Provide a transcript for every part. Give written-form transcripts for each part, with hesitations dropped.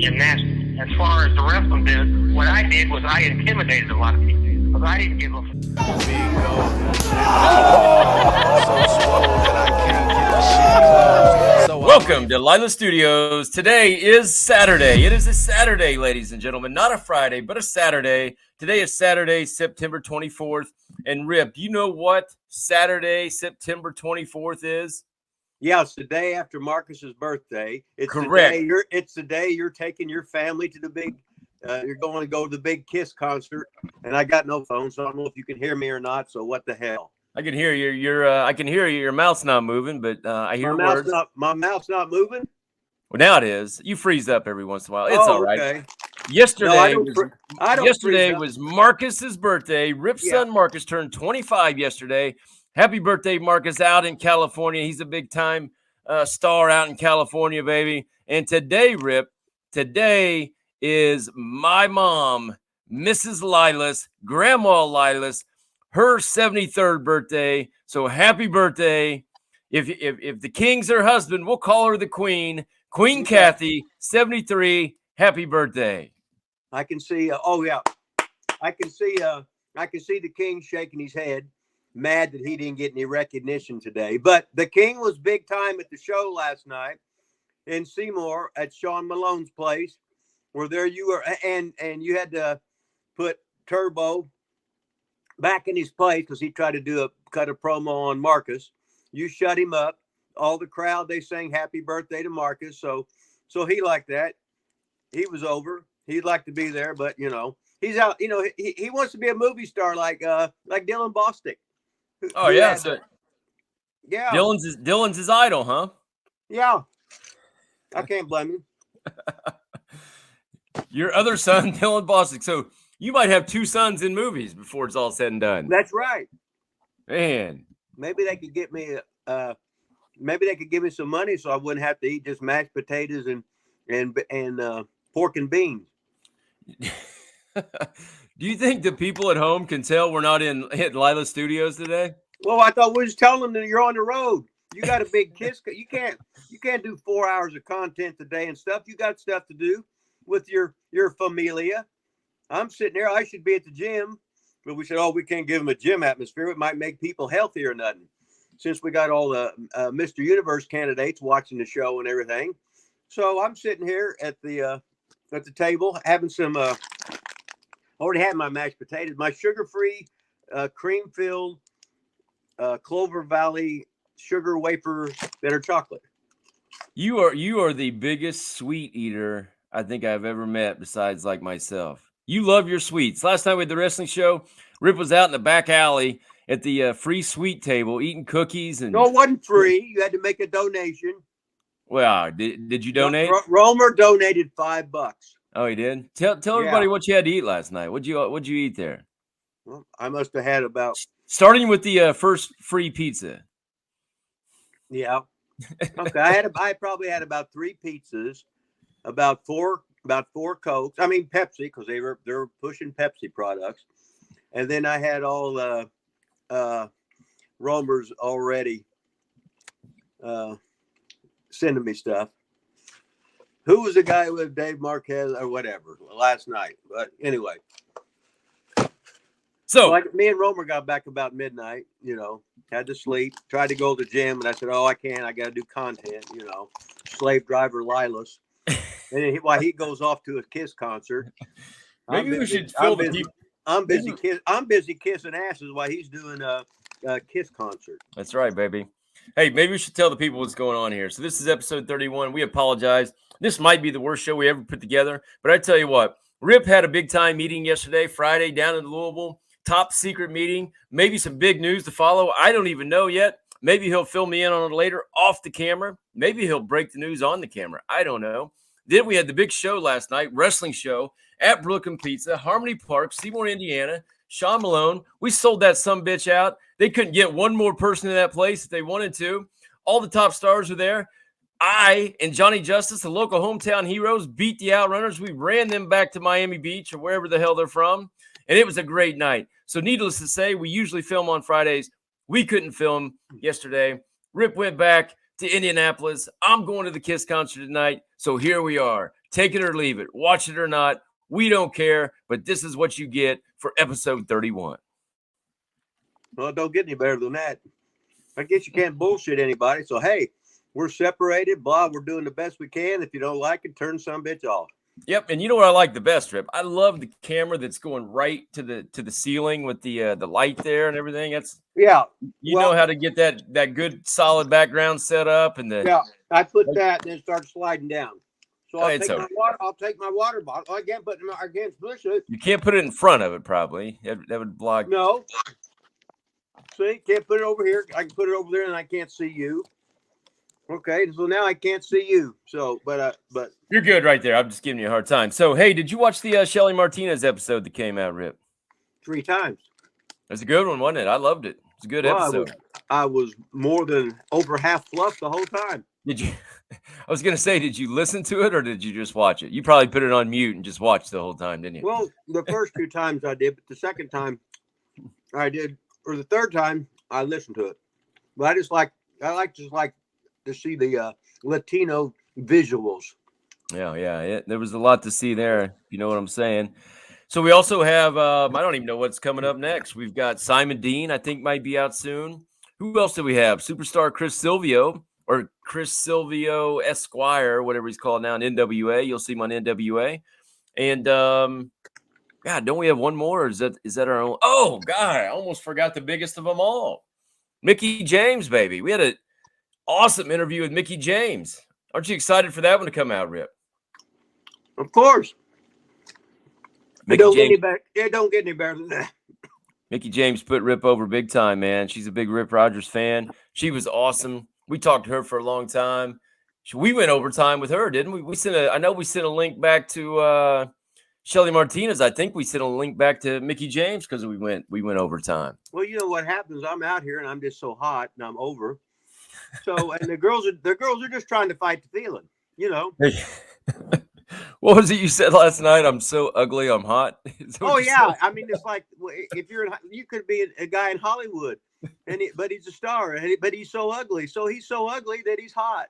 gymnastics. As far as the wrestling did, what I did was I intimidated a lot of people because I didn't give a Welcome to Lila Studios. Today is Saturday. It is a Saturday, ladies and gentlemen. Not a Friday, but a Saturday. Today is Saturday, September 24th. And Rip, you know what Saturday, September 24th is? Yeah, it's the day after Marcus's birthday. It's correct. It's the day you're taking your family to the big. You're going to go to the big Kiss concert, and I got no phone, so I don't know if you can hear me or not. So what the hell? I can hear you. I can hear you. Your mouth's not moving, but I hear words. My mouth's not moving. Well, now it is. You freeze up every once in a while. It's all right. Okay. Yesterday, yesterday was Marcus's birthday. Rip's son Marcus turned 25 yesterday. Happy birthday, Marcus, out in California. He's a big-time star out in California, baby. And today, Rip, today is my mom, Mrs. Lilas, Grandma Lilas, her 73rd birthday. So happy birthday. If the king's her husband, we'll call her the queen. Queen Kathy, 73. Happy birthday. I can see. I can see the king shaking his head, mad that he didn't get any recognition today. But the king was big time at the show last night in Seymour at Sean Malone's place, where there you were, and you had to put Turbo back in his place because he tried to cut a promo on Marcus. You shut him up. All the crowd, they sang happy birthday to Marcus. So he liked that. He was over. He'd like to be there, but he's out. He wants to be a movie star like Dylan Bostic. Oh yeah, yeah. Dylan's his idol, huh? Yeah, I can't blame him. Your other son, Dylan Bostic. So you might have two sons in movies before it's all said and done. That's right, man. Maybe they could get me. Maybe they could give me some money so I wouldn't have to eat just mashed potatoes and pork and beans. Do you think the people at home can tell we're not in Lila Studios today? Well, I thought we was telling them that you're on the road. You got a big Kiss. You can't do 4 hours of content today and stuff. You got stuff to do with your familia. I'm sitting there. I should be at the gym, but we said, we can't give them a gym atmosphere. It might make people healthy or nothing. Since we got all the Mr. Universe candidates watching the show and everything, so I'm sitting here at the table having some. Already had my mashed potatoes, my sugar-free, cream-filled Clover Valley sugar wafers that are chocolate. You are the biggest sweet eater I think I've ever met, besides like myself. You love your sweets. Last time we had the wrestling show, Rip was out in the back alley at the free sweet table eating cookies. And no, it wasn't free. You had to make a donation. Well, did you donate? Romer donated $5. Oh, he did? Tell everybody what you had to eat last night. What'd you eat there? Well, I must have had about starting with the first free pizza. Yeah. Okay. I probably had about 3 pizzas, about four Cokes. I mean Pepsi, because they were pushing Pepsi products. And then I had all Romer's already sending me stuff. Who was the guy with Dave Marquez or whatever last night? But anyway. So like me and Romer got back about midnight, had to sleep, tried to go to the gym. And I said, I can't. I got to do content, slave driver Lilas. And while he goes off to a Kiss concert. Maybe we should fill the people. I'm busy kissing asses while he's doing a Kiss concert. That's right, baby. Hey, maybe we should tell the people what's going on here. So this is episode 31. We apologize. This might be the worst show we ever put together. But I tell you what, Rip had a big time meeting yesterday, Friday, down in Louisville. Top secret meeting. Maybe some big news to follow. I don't even know yet. Maybe he'll fill me in on it later off the camera. Maybe he'll break the news on the camera. I don't know. Then we had the big show last night, wrestling show at Brooklyn Pizza, Harmony Park, Seymour, Indiana. Sean Malone. We sold that sumbitch out. They couldn't get one more person in that place if they wanted to. All the top stars were there. I and Johnny Justice, the local hometown heroes, beat the Outrunners. We ran them back to Miami Beach or wherever the hell they're from. And it was a great night. So needless to say, we usually film on Fridays. We couldn't film yesterday. Rip went back to Indianapolis. I'm going to the Kiss concert tonight. So here we are Take it or leave it. Watch it or not. We don't care, but this is what you get for episode 31. Well, it don't get any better than that. I guess you can't bullshit anybody. So, hey, we're separated. Blah, we're doing the best we can. If you don't like it, turn some bitch off. Yep, and you know what I like the best, Rip? I love the camera that's going right to the ceiling with the light there and everything. That's you know how to get that good solid background set up and I put that and then start sliding down. So I'll take my water bottle. I can't put it against bushes. You can't put it in front of it, probably. That would block. No. See, can't put it over here. I can put it over there, and I can't see you. Okay, so now I can't see you. So, but you're good right there. I'm just giving you a hard time. So, hey, did you watch the Shelly Martinez episode that came out, Rip? 3 times. That's a good one, wasn't it? I loved it. It's a good episode. I was more than over half fluff the whole time. Did you? I was gonna say, did you listen to it or did you just watch it? You probably put it on mute and just watched the whole time, didn't you? Well, the first 2 times I did, but the second time I did, or the third time I listened to it. But I like to see the Latino visuals. Yeah. There was a lot to see there. You know what I'm saying? So we also have, I don't even know what's coming up next. We've got Simon Dean, I think might be out soon. Who else do we have? Superstar Chris Silvio Esquire, whatever he's called now in NWA. You'll see him on NWA. And God, don't we have one more? Or is that our own? Oh God, I almost forgot the biggest of them all. Mickie James, baby. We had an awesome interview with Mickie James. Aren't you excited for that one to come out, Rip? Of course. It don't get any better than that. Mickie James put Rip over big time, man. She's a big Rip Rogers fan. She was awesome. We talked to her for a long time. We went overtime with her, didn't we? I know we sent a link back to Shelly Martinez. I think we sent a link back to Mickie James because we went overtime. Well, you know what happens? I'm out here and I'm just so hot and I'm over. So, and the girls are just trying to fight the feeling, you know. What was it you said last night? I'm so ugly, I'm hot. Oh yeah, I mean it's like if you could be a guy in Hollywood, but he's a star, but he's so ugly. So he's so ugly that he's hot.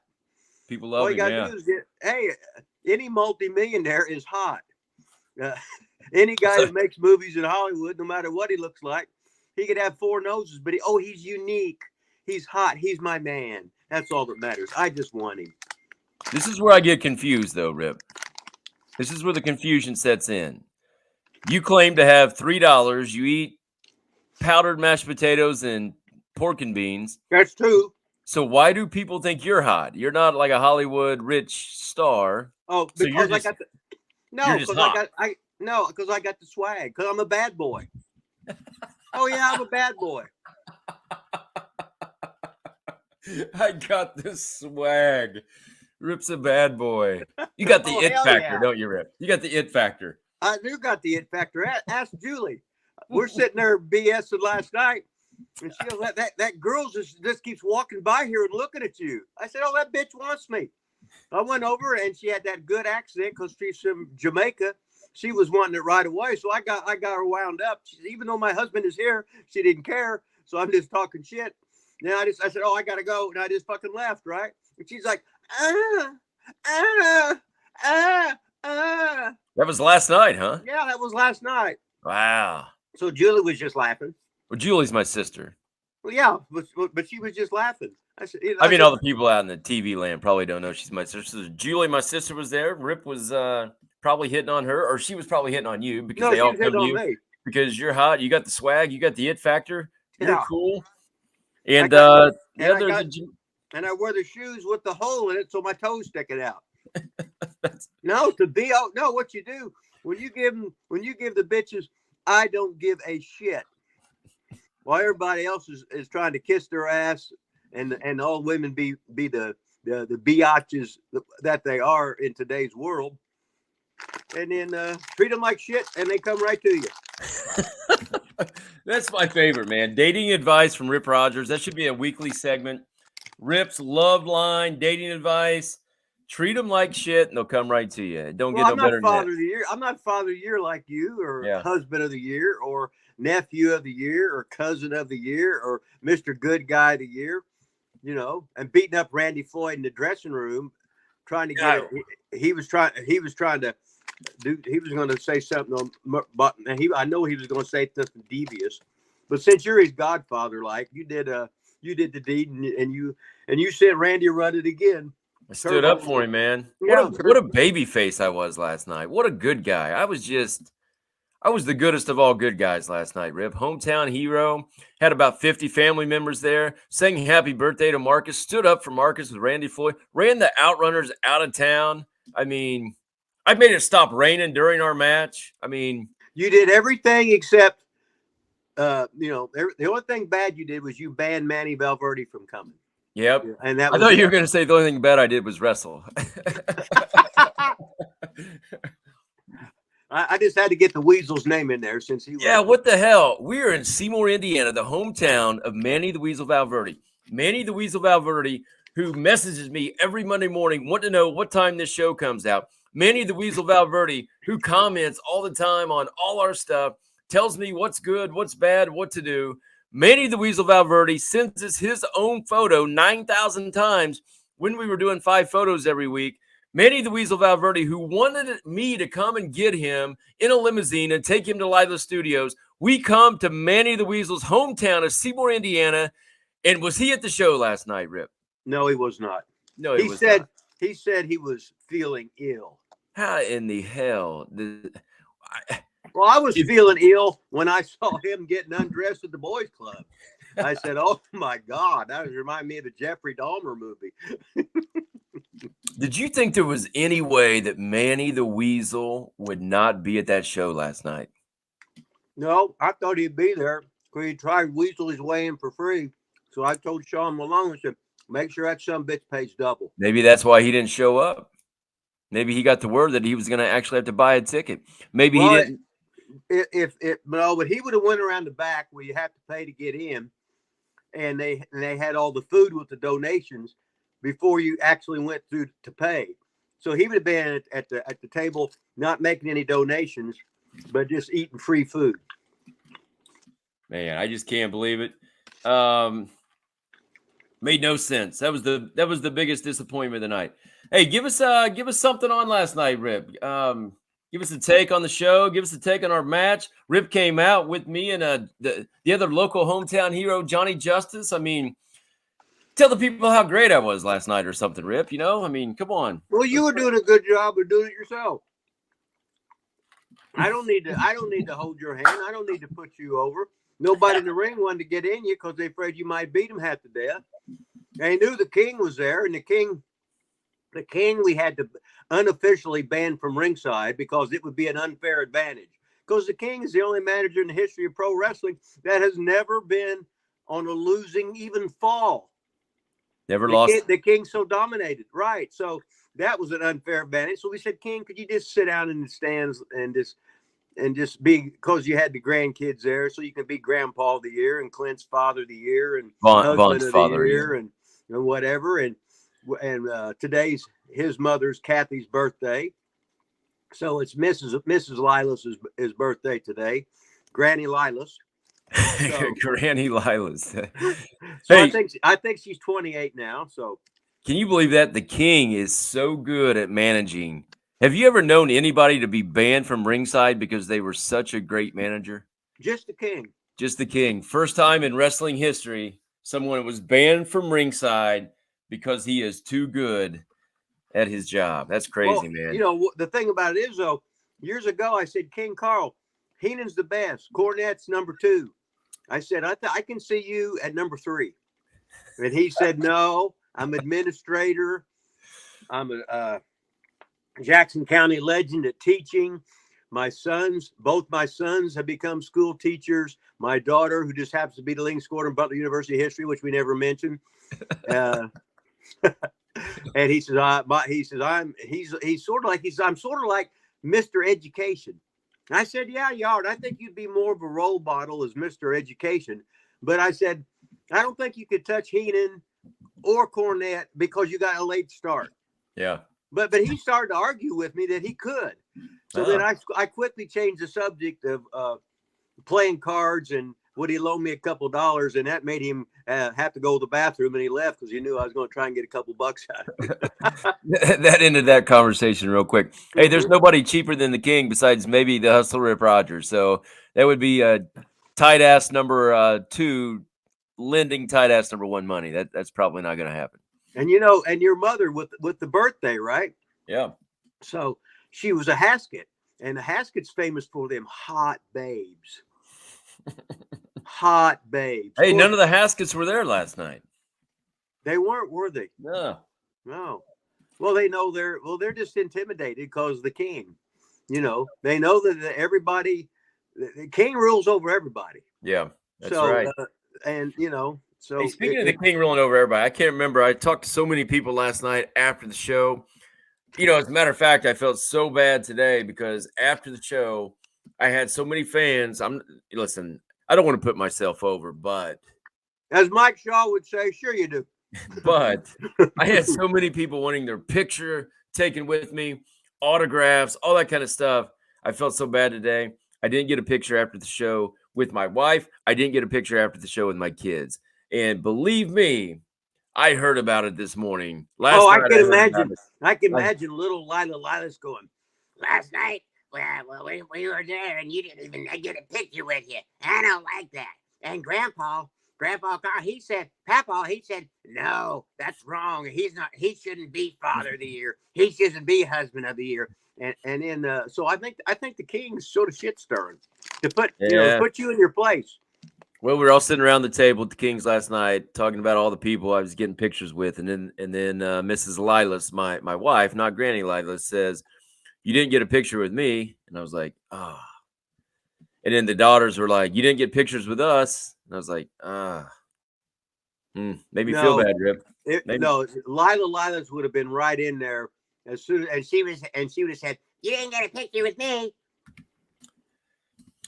People love him. All you gotta do is any multimillionaire is hot. Any guy that makes movies in Hollywood, no matter what he looks like, he could have 4 noses, but he's unique. He's hot. He's my man. That's all that matters. I just want him. This is where I get confused, though, Rip. This is where the confusion sets in. You claim to have $3. You eat powdered mashed potatoes and pork and beans. That's true. So why do people think you're hot? You're not like a Hollywood rich star. Oh, because because I got the swag. Because I'm a bad boy. Oh yeah, I'm a bad boy. I got this swag. Rip's a bad boy. You got the it factor, don't you, Rip? You got the it factor. I do got the it factor. Ask Julie. We're sitting there BSing last night, and she goes, that girl just keeps walking by here and looking at you. I said, oh, that bitch wants me. I went over, and she had that good accent because she's from Jamaica. She was wanting it right away, so I got her wound up. Even though my husband is here, she didn't care. So I'm just talking shit. Then I said, oh, I gotta go, and I just fucking left, right? And she's like, That was last night, huh? Yeah, that was last night. Wow. So Julie was just laughing. Well, Julie's my sister. Well, yeah, but she was just laughing. I mean, all the people out in the TV land probably don't know she's my sister. Julie, my sister, was there. Rip was probably hitting on her, or she was probably hitting on you because they all come to you me. because you're hot. You got the swag. You got the it factor. You're cool. And and I wear the shoes with the hole in it so my toes sticking out. What you do when you give the bitches, I don't give a shit. While everybody else is trying to kiss their ass and all women be the biatches that they are in today's world, and then treat them like shit and they come right to you. That's my favorite, man. Dating advice from Rip Rogers. That should be a weekly segment. Rip's love line, dating advice. Treat them like shit, and they'll come right to you. Don't get no better than that. I'm not father of the year like you, or husband of the year, or nephew of the year, or cousin of the year, or Mr. Good Guy of the year. You know, and beating up Randy Floyd in the dressing room, trying to get he was trying to do. He was going to say something on, but I know he was going to say something devious. But since you're his godfather, like you did the deed, and you sent Randy run it again. I stood up for him, man. Yeah. What a baby face I was last night. What a good guy. I was the goodest of all good guys last night, Rip. Hometown hero. Had about 50 family members there. Sang happy birthday to Marcus. Stood up for Marcus with Randy Floyd. Ran the Outrunners out of town. I mean, I made it stop raining during our match. I mean, you did everything except, the only thing bad you did was you banned Manny Valverde from coming. Yep. Yeah, and that I thought you were going to say the only thing bad I did was wrestle. I just had to get the Weasel's name in there since he was. Yeah, what the hell? We're in Seymour, Indiana, the hometown of Manny the Weasel Valverde. Manny the Weasel Valverde, who messages me every Monday morning, wanting to know what time this show comes out. Manny the Weasel Valverde, who comments all the time on all our stuff, tells me what's good, what's bad, what to do. Manny the Weasel Valverde sends us his own photo 9,000 times when we were doing 5 photos every week. Manny the Weasel Valverde, who wanted me to come and get him in a limousine and take him to Lila Studios. We come to Manny the Weasel's hometown of Seymour, Indiana. And was he at the show last night, Rip? No, he was not. No, he said he was feeling ill. How in the hell? Well, I was feeling ill when I saw him getting undressed at the boys' club. I said, "Oh my God, that reminded me of the Jeffrey Dahmer movie." Did you think there was any way that Manny the Weasel would not be at that show last night? No, I thought he'd be there because he tried to weasel his way in for free. So I told Sean Malone, I said, make sure that some bitch pays double. Maybe that's why he didn't show up. Maybe he got the word that he was going to actually have to buy a ticket. Maybe he didn't. But he would have went around the back where you have to pay to get in, and they had all the food with the donations before you actually went through to pay. So he would have been at the table, not making any donations, but just eating free food. Man, I just can't believe it. Made no sense. That was the biggest disappointment of the night. Hey, give us something on last night, Rip. Give us a take on the show. Give us a take on our match. Rip came out with me and the other local hometown hero, Johnny Justice. I mean, tell the people how great I was last night or something, Rip. You know, I mean, come on. Well, you were doing a good job of doing it yourself. I don't need to hold your hand. I don't need to put you over. Nobody in the ring wanted to get in you because they afraid you might beat them half to death. They knew the king was there, and the king we had to unofficially ban from ringside because it would be an unfair advantage. Because the king is the only manager in the history of pro wrestling that has never been on a losing even fall. Never lost. The king so dominated, right? So that was an unfair advantage. So we said, King, could you just sit down in the stands and just be, because you had the grandkids there, so you can be Grandpa of the Year and Clint's Father of the Year and Vaughn's Father of the Year and whatever. And today's his mother's Kathy's birthday, so it's Mrs. Lilas's birthday today, Granny Lilas. So, Granny Lilas. So hey, I think she's 28 now. So can you believe that the king is so good at managing? Have you ever known anybody to be banned from ringside because they were such a great manager? Just the king. Just the king. First time in wrestling history, someone was banned from ringside because he is too good at his job. That's crazy, man. You know, the thing about it is, though, years ago, I said, King Carl, Heenan's the best. Cornette's number 2. I said, I can see you at number 3. And he said, no, I'm administrator. I'm a Jackson County legend at teaching. Both my sons have become school teachers. My daughter, who just happens to be the leading scorer in Butler University history, which we never mentioned. And he says, I'm sort of like Mr. Education. And I said, yeah, Yard, I think you'd be more of a role model as Mr. Education. But I said, I don't think you could touch Heenan or Cornette because you got a late start. Yeah. But he started to argue with me that he could. So then I quickly changed the subject of playing cards and would he loan me a couple dollars? And that made him have to go to the bathroom, and he left because he knew I was going to try and get a couple bucks out of it. That ended that conversation real quick. Hey, there's nobody cheaper than the King besides maybe the Hustler Rip Rogers. So that would be tight ass number 2 lending tight ass number 1 money. That's probably not going to happen. And you know, and your mother with the birthday, right? Yeah. So she was a Haskett, and the Haskett's famous for them hot babes. Hot babes. Hey, none of the Haskets were there last night. They weren't, were they? No. No. Well, they know they're just intimidated because the King. You know, they know that everybody, the King rules over everybody. Yeah, that's right. And you know, so hey, speaking of the King ruling over everybody, I can't remember. I talked to so many people last night after the show. You know, as a matter of fact, I felt so bad today because after the show, I had so many fans. Listen, I don't want to put myself over, but as Mike Shaw would say, sure you do. But I had so many people wanting their picture taken with me, autographs, all that kind of stuff. I felt so bad today. I didn't get a picture after the show with my wife. I didn't get a picture after the show with my kids. And believe me, I heard about it this morning. I can imagine. I can imagine little Lila's going, last night, well, we were there and you didn't even get a picture with you. I don't like that. And Grandpa Carr, he said, no, that's wrong. He shouldn't be Father of the Year. He shouldn't be Husband of the Year. And then, so I think the King's sort of shit stirring to put you in your place. Well, we were all sitting around the table at the Kings last night talking about all the people I was getting pictures with. And then Mrs. Lilas, my wife, not Granny Lilas, says, you didn't get a picture with me. And I was like, oh. And then the daughters were like, you didn't get pictures with us. And I was like, made me feel bad, Rip. No, Lilas would have been right in there as soon as she would have said, you didn't get a picture with me.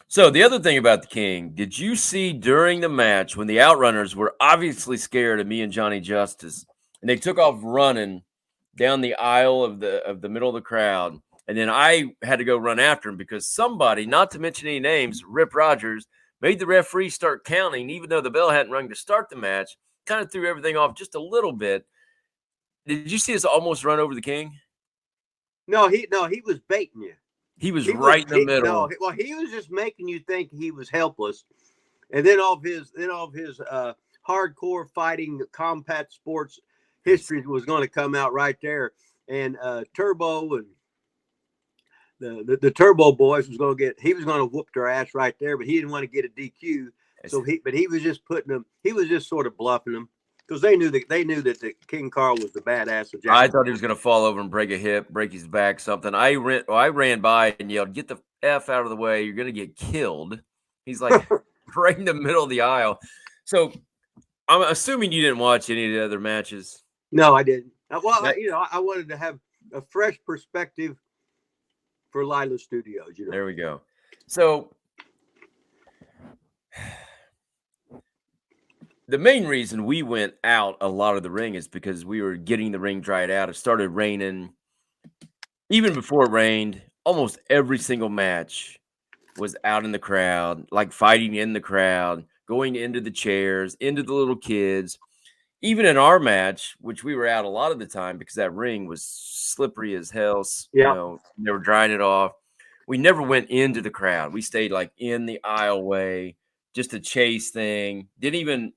So the other thing about the King, did you see during the match when the Outrunners were obviously scared of me and Johnny Justice, and they took off running down the aisle of the middle of the crowd, and then I had to go run after him because somebody, not to mention any names, Rip Rogers, made the referee start counting, even though the bell hadn't rung to start the match. Kind of threw everything off just a little bit. Did you see us almost run over the King? No, he was baiting you. He was right in the middle. No, he was just making you think he was helpless, and then all of his hardcore fighting combat sports history was going to come out right there, and Turbo and the Turbo boys was going to whoop their ass right there, but he didn't want to get a DQ, but he was just putting them. He was just sort of bluffing them. Because they knew that the King Carl was the badass of Jack. I thought he was going to fall over and break a hip, break his back, something. I ran by and yelled, "Get the F out of the way! You're going to get killed." He's like right in the middle of the aisle. So I'm assuming you didn't watch any of the other matches. No, I didn't. Well, I wanted to have a fresh perspective for Lila Studios. There we go. So the main reason we went out a lot of the ring is because we were getting the ring dried out. It started raining. Even before it rained, almost every single match was out in the crowd, like fighting in the crowd, going into the chairs, into the little kids. Even in our match, which we were out a lot of the time because that ring was slippery as hell. Yeah. They were drying it off. We never went into the crowd. We stayed like in the aisleway, just a chase thing. Didn't even.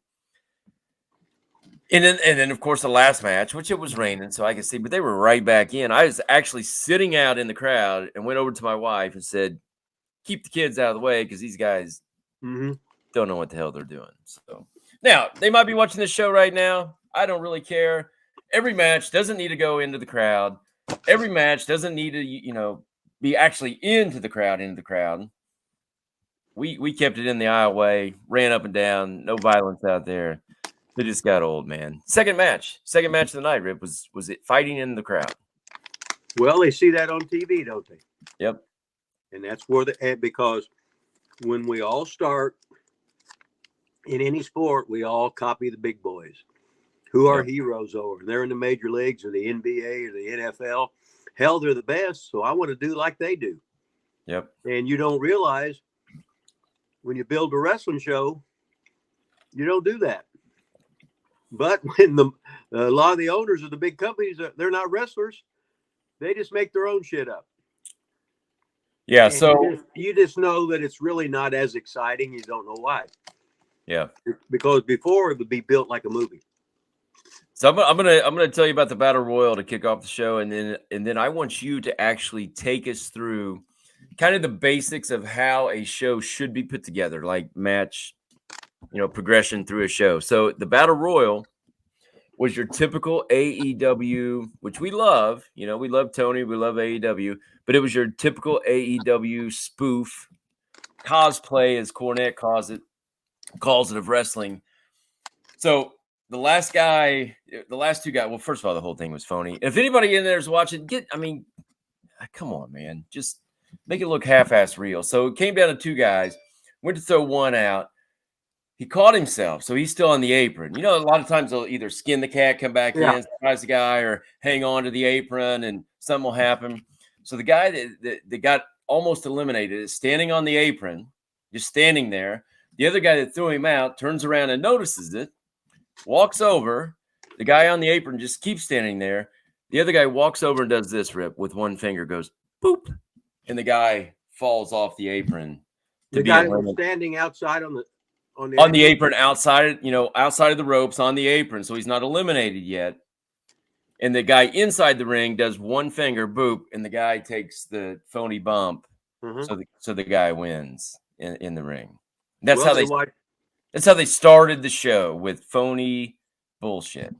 And then, of course, the last match, which it was raining, so I could see, but they were right back in. I was actually sitting out in the crowd and went over to my wife and said, keep the kids out of the way because these guys don't know what the hell they're doing. So now, they might be watching this show right now. I don't really care. Every match doesn't need to go into the crowd. Every match doesn't need to, be actually into the crowd. We kept it in the aisleway, ran up and down, no violence out there. It just got old, man. Second match of the night, Rip, was it fighting in the crowd? Well, they see that on TV, don't they? Yep. And that's where because when we all start in any sport, we all copy the big boys who are heroes over. They're in the major leagues or the NBA or the NFL. Hell, they're the best. So I want to do like they do. Yep. And you don't realize when you build a wrestling show, you don't do that. But when a lot of the owners of the big companies, they're not wrestlers. They just make their own shit up. Yeah. And So you just know that it's really not as exciting. You don't know why. yeah. Because before it would be built like a movie. So I'm gonna tell you about the Battle Royal to kick off the show, and then I want you to actually take us through kind of the basics of how a show should be put together, like match, progression through a show. So the Battle Royal was your typical AEW, which we love. We love Tony, we love AEW, but it was your typical AEW spoof cosplay, as Cornette calls it of wrestling. So the last two guys, well, first of all, the whole thing was phony. If anybody in there is watching, come on, man. Just make it look half-ass real. So it came down to two guys, went to throw one out. He caught himself, so he's still on the apron. A lot of times they'll either skin the cat, come back in, surprise the guy, or hang on to the apron, and something will happen. So the guy that got almost eliminated is standing on the apron, just standing there. The other guy that threw him out turns around and notices it, walks over. The guy on the apron just keeps standing there. The other guy walks over and does this, Rip, with one finger, goes, boop, and the guy falls off the apron. The guy was standing outside on the apron, outside of the ropes, on the apron, so he's not eliminated yet. And the guy inside the ring does one finger, boop, and the guy takes the phony bump. Mm-hmm. So the guy wins in the ring. That's how they started the show, with phony bullshit.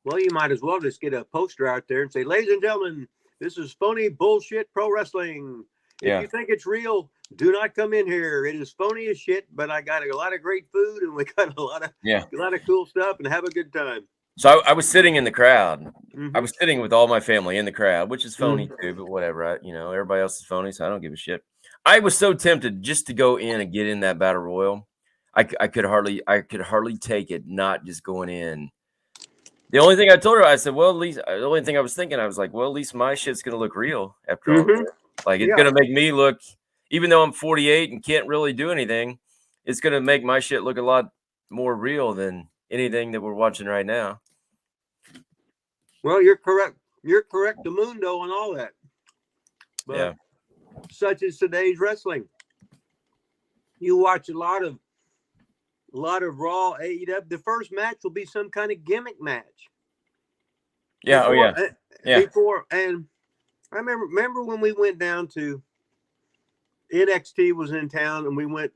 Well, you might as well just get a poster out there and say, "Ladies and gentlemen, this is phony bullshit pro wrestling. If you think it's real, do not come in here. It is phony as shit, but I got a lot of great food, and we got a lot of cool stuff, and have a good time." So I was sitting in the crowd. Mm-hmm. I was sitting with all my family in the crowd, which is phony too, but whatever. Everybody else is phony, so I don't give a shit. I was so tempted just to go in and get in that Battle Royal. I could hardly take it not just going in. The only thing I told her, I said, well, at least the only thing I was thinking, I was like, well, at least my shit's gonna look real after all. Like, it's gonna make me look, even though I'm 48 and can't really do anything, it's gonna make my shit look a lot more real than anything that we're watching right now. Well, you're correct. You're correct, Mundo, on all that. But such is today's wrestling. You watch a lot of Raw, AEW. The first match will be some kind of gimmick match. Yeah. Before, and I remember when we went down to NXT was in town, and we went,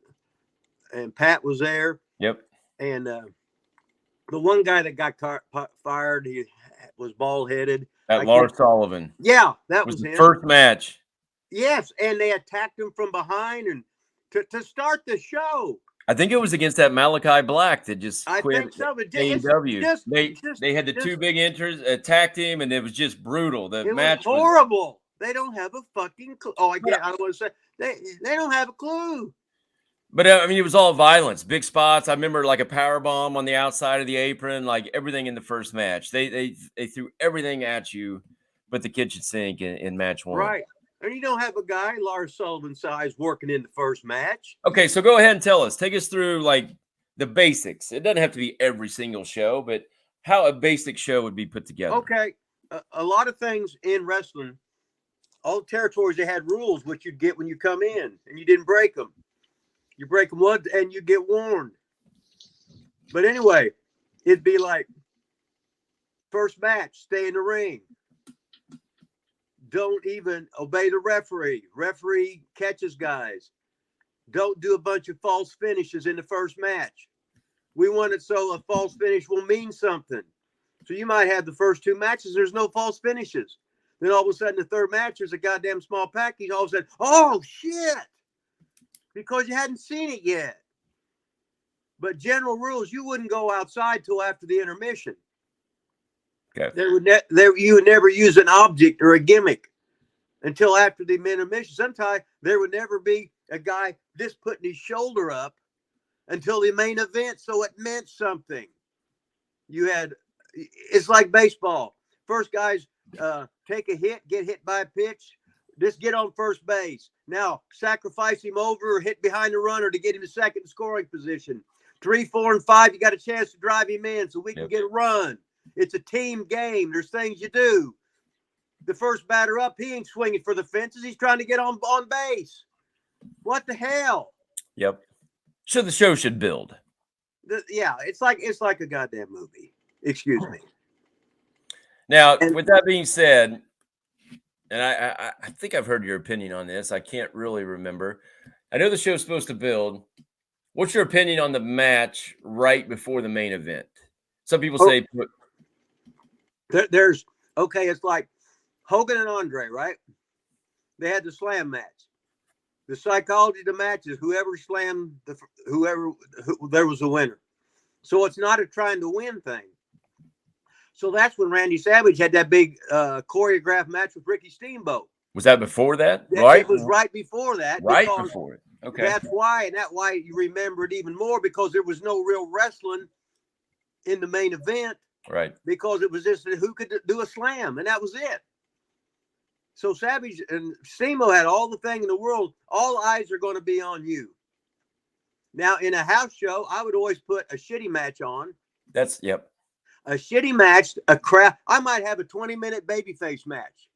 and Pat was there. Yep. And the one guy that got fired, he was bald-headed. Lars Sullivan. Yeah, that was the him. First match. Yes, and they attacked him from behind and to start the show. I think it was against that Malachi Black that just quit. I think so, but AEW. They had the two big enters, attacked him, and it was just brutal. The match was horrible. They don't have a fucking clue. I don't want to say they don't have a clue. But it was all violence, big spots. I remember like a power bomb on the outside of the apron, like everything in the first match. They threw everything at you, but the kitchen sink in match one. Right. And you don't have a guy Lars Sullivan size working in the first match. Okay, so go ahead and tell us. Take us through like the basics. It doesn't have to be every single show, but how a basic show would be put together. Okay. A lot of things in wrestling, all territories, they had rules which you'd get when you come in, and you didn't break them. You break them once and you get warned. But anyway, it'd be like, first match, stay in the ring. Don't even obey the referee. Referee catches guys. Don't do a bunch of false finishes in the first match. We want it so a false finish will mean something. So you might have the first two matches, there's no false finishes. Then all of a sudden, the third match, there's a goddamn small package. All of a sudden, oh, shit. Because you hadn't seen it yet. But general rules, you wouldn't go outside till after the intermission. Okay. You would never use an object or a gimmick until after the intermission. Sometimes there would never be a guy just putting his shoulder up until the main event, so it meant something. It's like baseball. First guys take a hit, get hit by a pitch. Just get on first base. Now, sacrifice him over or hit behind the runner to get him to second scoring position. 3, 4, and 5, you got a chance to drive him in so we can get a run. It's a team game. There's things you do. The first batter up, he ain't swinging for the fences. He's trying to get on base. What the hell? Yep. So the show should build. Yeah, it's like a goddamn movie. Excuse me. Now, with that being said, and I think I've heard your opinion on this. I can't really remember. I know the show's supposed to build. What's your opinion on the match right before the main event? Some people say there's it's like Hogan and Andre, right? They had the slam match. The psychology of the match is whoever slammed there was a winner. So it's not a trying to win thing. So that's when Randy Savage had that big choreographed match with Ricky Steamboat. Was that before that? Right. It was right before that. Right before it. Okay. That's why you remember it even more, because there was no real wrestling in the main event. Right. Because it was just who could do a slam, and that was it. So Savage and Steamboat had all the thing in the world. All eyes are going to be on you. Now, in a house show, I would always put a shitty match on. Yep. A shitty match, a crap. I might have a 20-minute babyface match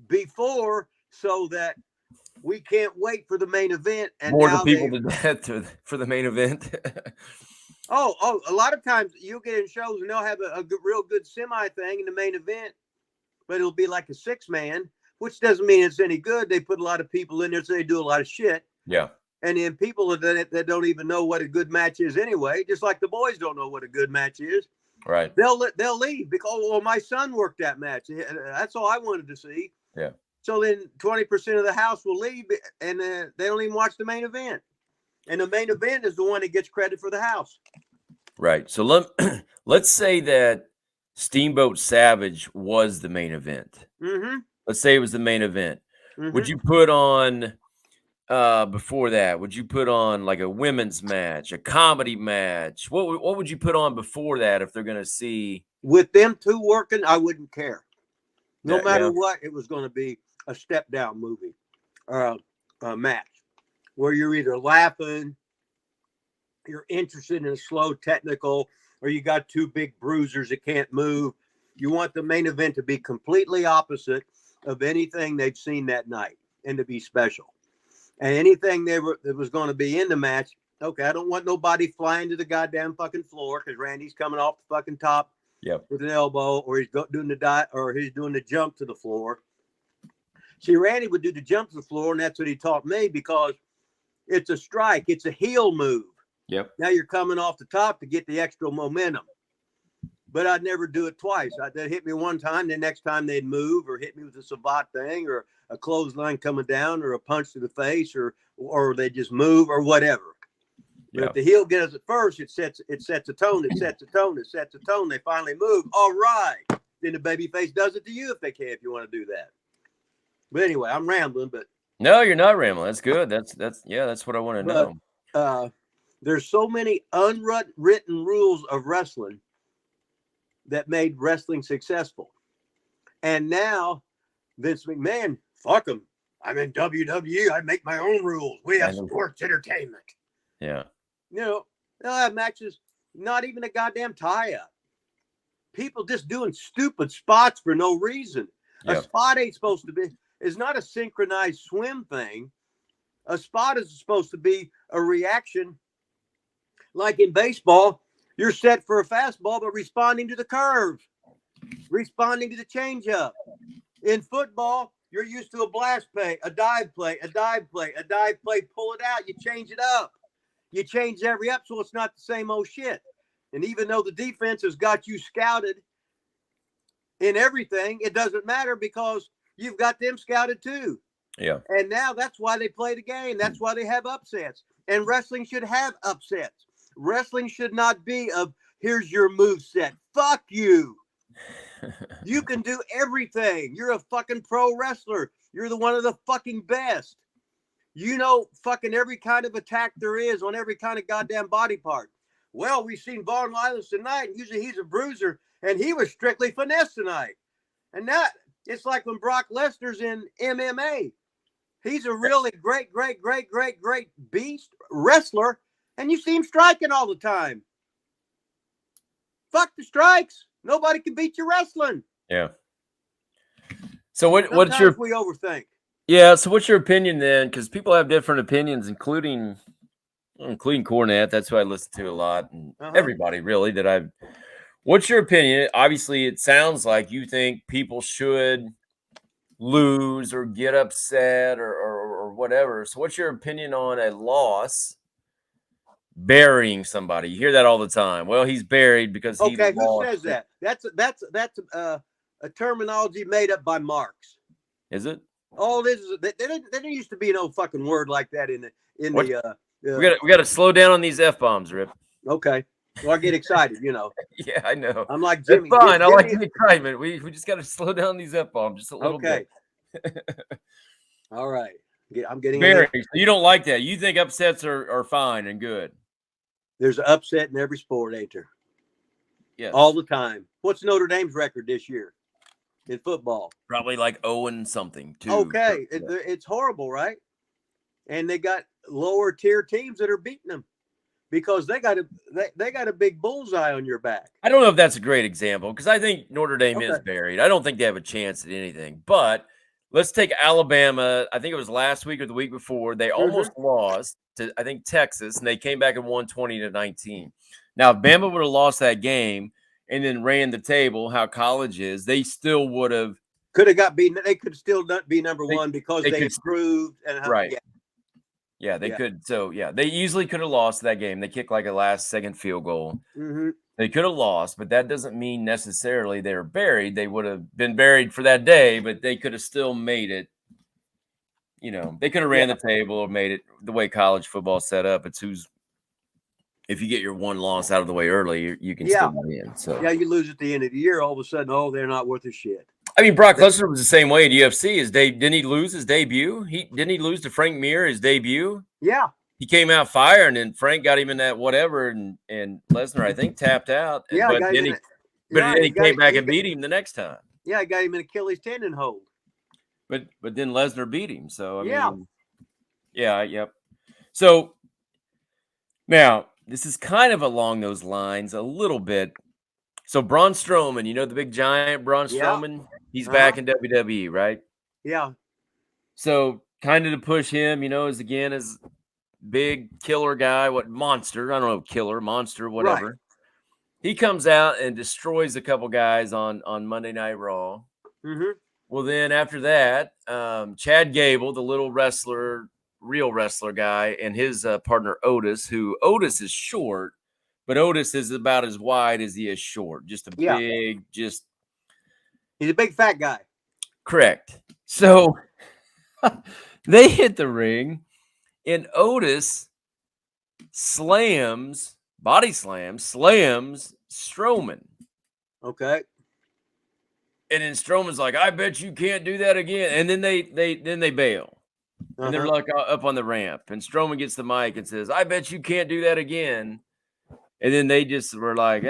before, so that we can't wait for the main event. And more now the people to death for the main event. Oh, a lot of times you'll get in shows and they'll have a real good semi thing in the main event, but it'll be like a 6-man, which doesn't mean it's any good. They put a lot of people in there, so they do a lot of shit. Yeah. And then people that don't even know what a good match is anyway, just like the boys don't know what a good match is. Right. They'll leave because, my son worked that match. That's all I wanted to see. Yeah. So then 20% of the house will leave, and they don't even watch the main event. And the main event is the one that gets credit for the house. Right. So let's say that Steamboat Savage was the main event. Mm-hmm. Let's say it was the main event. Mm-hmm. Would you put on before that? Would you put on like a women's match, a comedy match? What would you put on before that if they're going to see? With them two working, I wouldn't care. No matter Yeah. what, it was going to be a step down movie, a match where you're either laughing, you're interested in a slow technical, or you got two big bruisers that can't move. You want the main event to be completely opposite of anything they've seen that night and to be special. And anything that was going to be in the match, okay, I don't want nobody flying to the goddamn fucking floor because Randy's coming off the fucking top with an elbow, or he's doing the jump to the floor. See, Randy would do the jump to the floor, and that's what he taught me, because it's a strike. It's a heel move. Yep. Now you're coming off the top to get the extra momentum. But I'd never do it twice. They'd hit me one time, the next time they'd move or hit me with a savate thing or a clothesline coming down or a punch to the face or they just move or whatever. But if the heel gets it first, it sets a tone, it sets a tone, it sets a tone. They finally move. All right. Then the babyface does it to you if you want to do that. But anyway, I'm rambling, but no, you're not rambling. That's good. That's what I want to know. There's so many unwritten rules of wrestling that made wrestling successful. And now Vince McMahon, fuck him. I'm in WWE. I make my own rules. We have sports entertainment. Yeah. They'll have matches, not even a goddamn tie-up. People just doing stupid spots for no reason. A spot ain't supposed to be. It's not a synchronized swim thing. A spot is supposed to be a reaction. Like in baseball, you're set for a fastball, but responding to the curve, responding to the changeup. In football, you're used to a blast play, a dive play, a dive play, a dive play, pull it out, you change it up. You change every up so it's not the same old shit. And even though the defense has got you scouted in everything, it doesn't matter because you've got them scouted too. Yeah. And now that's why they play the game. That's why they have upsets. And wrestling should have upsets. Wrestling should not be here's your move set. Fuck you. You can do everything. You're a fucking pro wrestler. You're one of the fucking best. You know fucking every kind of attack there is on every kind of goddamn body part. Well, we've seen Von Lilas tonight, and usually he's a bruiser, and he was strictly finesse tonight. And It's like when Brock Lesnar's in MMA. He's a really great beast wrestler, and you see him striking all the time. Fuck the strikes. Nobody can beat you wrestling. Yeah. So what's Sometimes we overthink. Yeah, so what's your opinion then? Because people have different opinions, including Cornette. That's who I listen to a lot, and everybody really that I've. What's your opinion? Obviously, it sounds like you think people should lose or get upset or whatever. So what's your opinion on a loss burying somebody? You hear that all the time. Well, he's buried because he lost. Who says that? That's a terminology made up by Marx. Is it? Oh, there didn't used to be no fucking word like that in the we got to slow down on these F-bombs, Rip. Okay. Well, I get excited, Yeah, I know. I'm like Jimmy. That's fine. I like the excitement. We just got to slow down these F-bombs just a little bit. All right. I'm getting Barry, so you don't like that. You think upsets are fine and good. There's an upset in every sport, ain't there? Yeah. All the time. What's Notre Dame's record this year in football? Probably like 0 something too. Okay. It's horrible, right? And they got lower tier teams that are beating them because they got a big bullseye on your back. I don't know if that's a great example because I think Notre Dame is buried. I don't think they have a chance at anything. But let's take Alabama. I think it was last week or the week before. They almost lost to, I think, Texas, and they came back and won 20-19. Now, if Bama would have lost that game and then ran the table, how college is, they still would have. Could have got beaten. They could still not be number one because they improved. Right. Yeah, they could. So, they easily could have lost that game. They kicked like a last-second field goal. They could have lost, but that doesn't mean necessarily they were buried. They would have been buried for that day, but they could have still made it. They could have ran the table or made it the way college football set up. It's if you get your one loss out of the way early, you can still win. So you lose at the end of the year, all of a sudden, they're not worth a shit. I mean, Brock Lesnar was the same way at UFC. Didn't he lose his debut? Didn't he lose to Frank Mir his debut? Yeah. He came out fire, and then Frank got him in that whatever, and Lesnar, I think, tapped out. Yeah, but then he came back and beat him the next time. Yeah, I got him in Achilles tendon hold. But then Lesnar beat him. So, I mean, yep. So, now, this is kind of along those lines a little bit. So, Braun Strowman, the big giant Braun Strowman? He's back in WWE, right? Yeah. So, kind of to push him, as big killer guy, monster, I don't know, killer, monster, whatever. Right. He comes out and destroys a couple guys on Monday Night Raw. Well, then after that, Chad Gable, the little real wrestler guy, and his partner Otis is short, but Otis is about as wide as he is short. Just a big, he's a big fat guy. Correct. So they hit the ring. And Otis slams Strowman. Okay. And then Strowman's like, I bet you can't do that again. And then they bail. And they're like up on the ramp. And Strowman gets the mic and says, I bet you can't do that again. And then they just were like,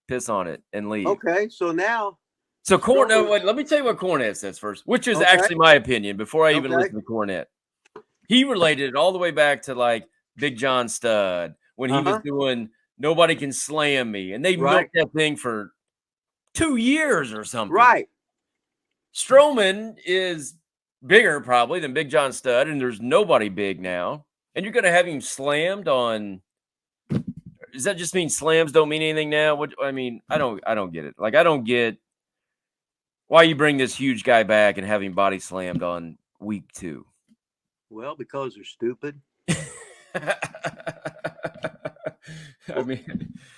piss on it and leave. Okay. So now. So Cornette, let me tell you what Cornette says first, which is actually my opinion before I even listen to Cornette. He related it all the way back to like Big John Studd when he was doing Nobody Can Slam Me. And they milked that thing for 2 years or something. Right. Strowman is bigger probably than Big John Studd, and there's nobody big now. And you're going to have him slammed on. Does that just mean slams don't mean anything now? I don't get it. Like, I don't get why you bring this huge guy back and have him body slammed on week 2. Well, because they're stupid.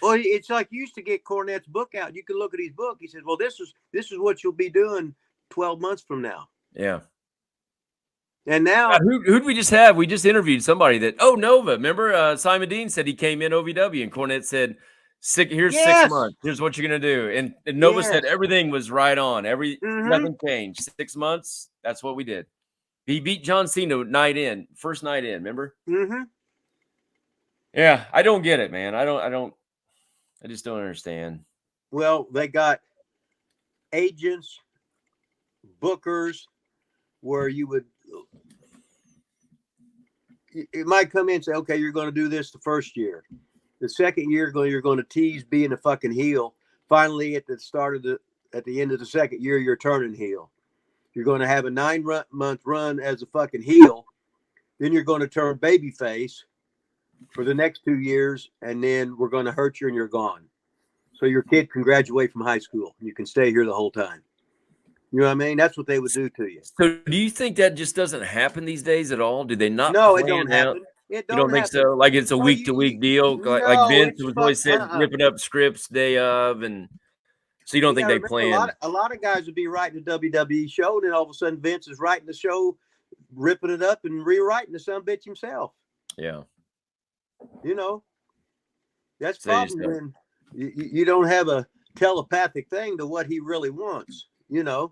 Well, it's like you used to get Cornette's book out. You can look at his book. He said, "Well, this is what you'll be doing 12 months from now." Yeah. And now, who'd we just have? We just interviewed somebody that. Oh, Nova. Remember, Simon Dean said he came in OVW, and Cornette said, "Here's 6 months. Here's what you're gonna do." And Nova said everything was right on. Nothing changed. 6 months. That's what we did. He beat John Cena first night in, remember? Yeah, I don't get it, man. I just don't understand. Well, they got agents bookers where you would, it might come in and say, okay, you're going to do this the first year. The second year, you're going to tease being a fucking heel. Finally, at the end of the second year, you're turning heel. You're going to have a 9-month run as a fucking heel. Then you're going to turn babyface for the next 2 years, and then we're going to hurt you and you're gone. So your kid can graduate from high school. You can stay here the whole time. You know what I mean? That's what they would do to you. So do you think that just doesn't happen these days at all? Do they not? No, it don't happen. It You don't think so? Like it's a week-to-week deal? Like Vince was always said, ripping up scripts day of, and so you don't think they plan? A lot of guys would be writing a WWE show, and then all of a sudden Vince is writing the show, ripping it up and rewriting the son of a bitch himself. Yeah. You know, that's problem when you don't have a telepathic thing to what he really wants, you know.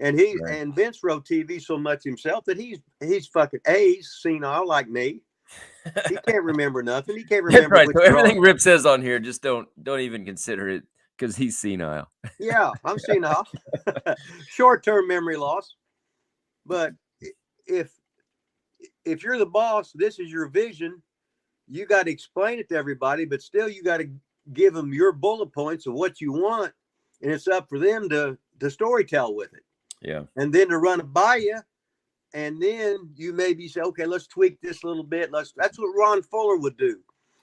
And and Vince wrote TV so much himself that he's fucking he's senile like me. He can't remember nothing. He can't remember. Right. So everything Rip says on here, just don't even consider it because he's senile. Yeah, I'm senile. Short-term memory loss. But if you're the boss, this is your vision. You got to explain it to everybody, but still you got to give them your bullet points of what you want, and it's up for them to storytell with it. Yeah. And then to run it by you, and then you maybe say, okay, let's tweak this a little bit. That's what Ron Fuller would do.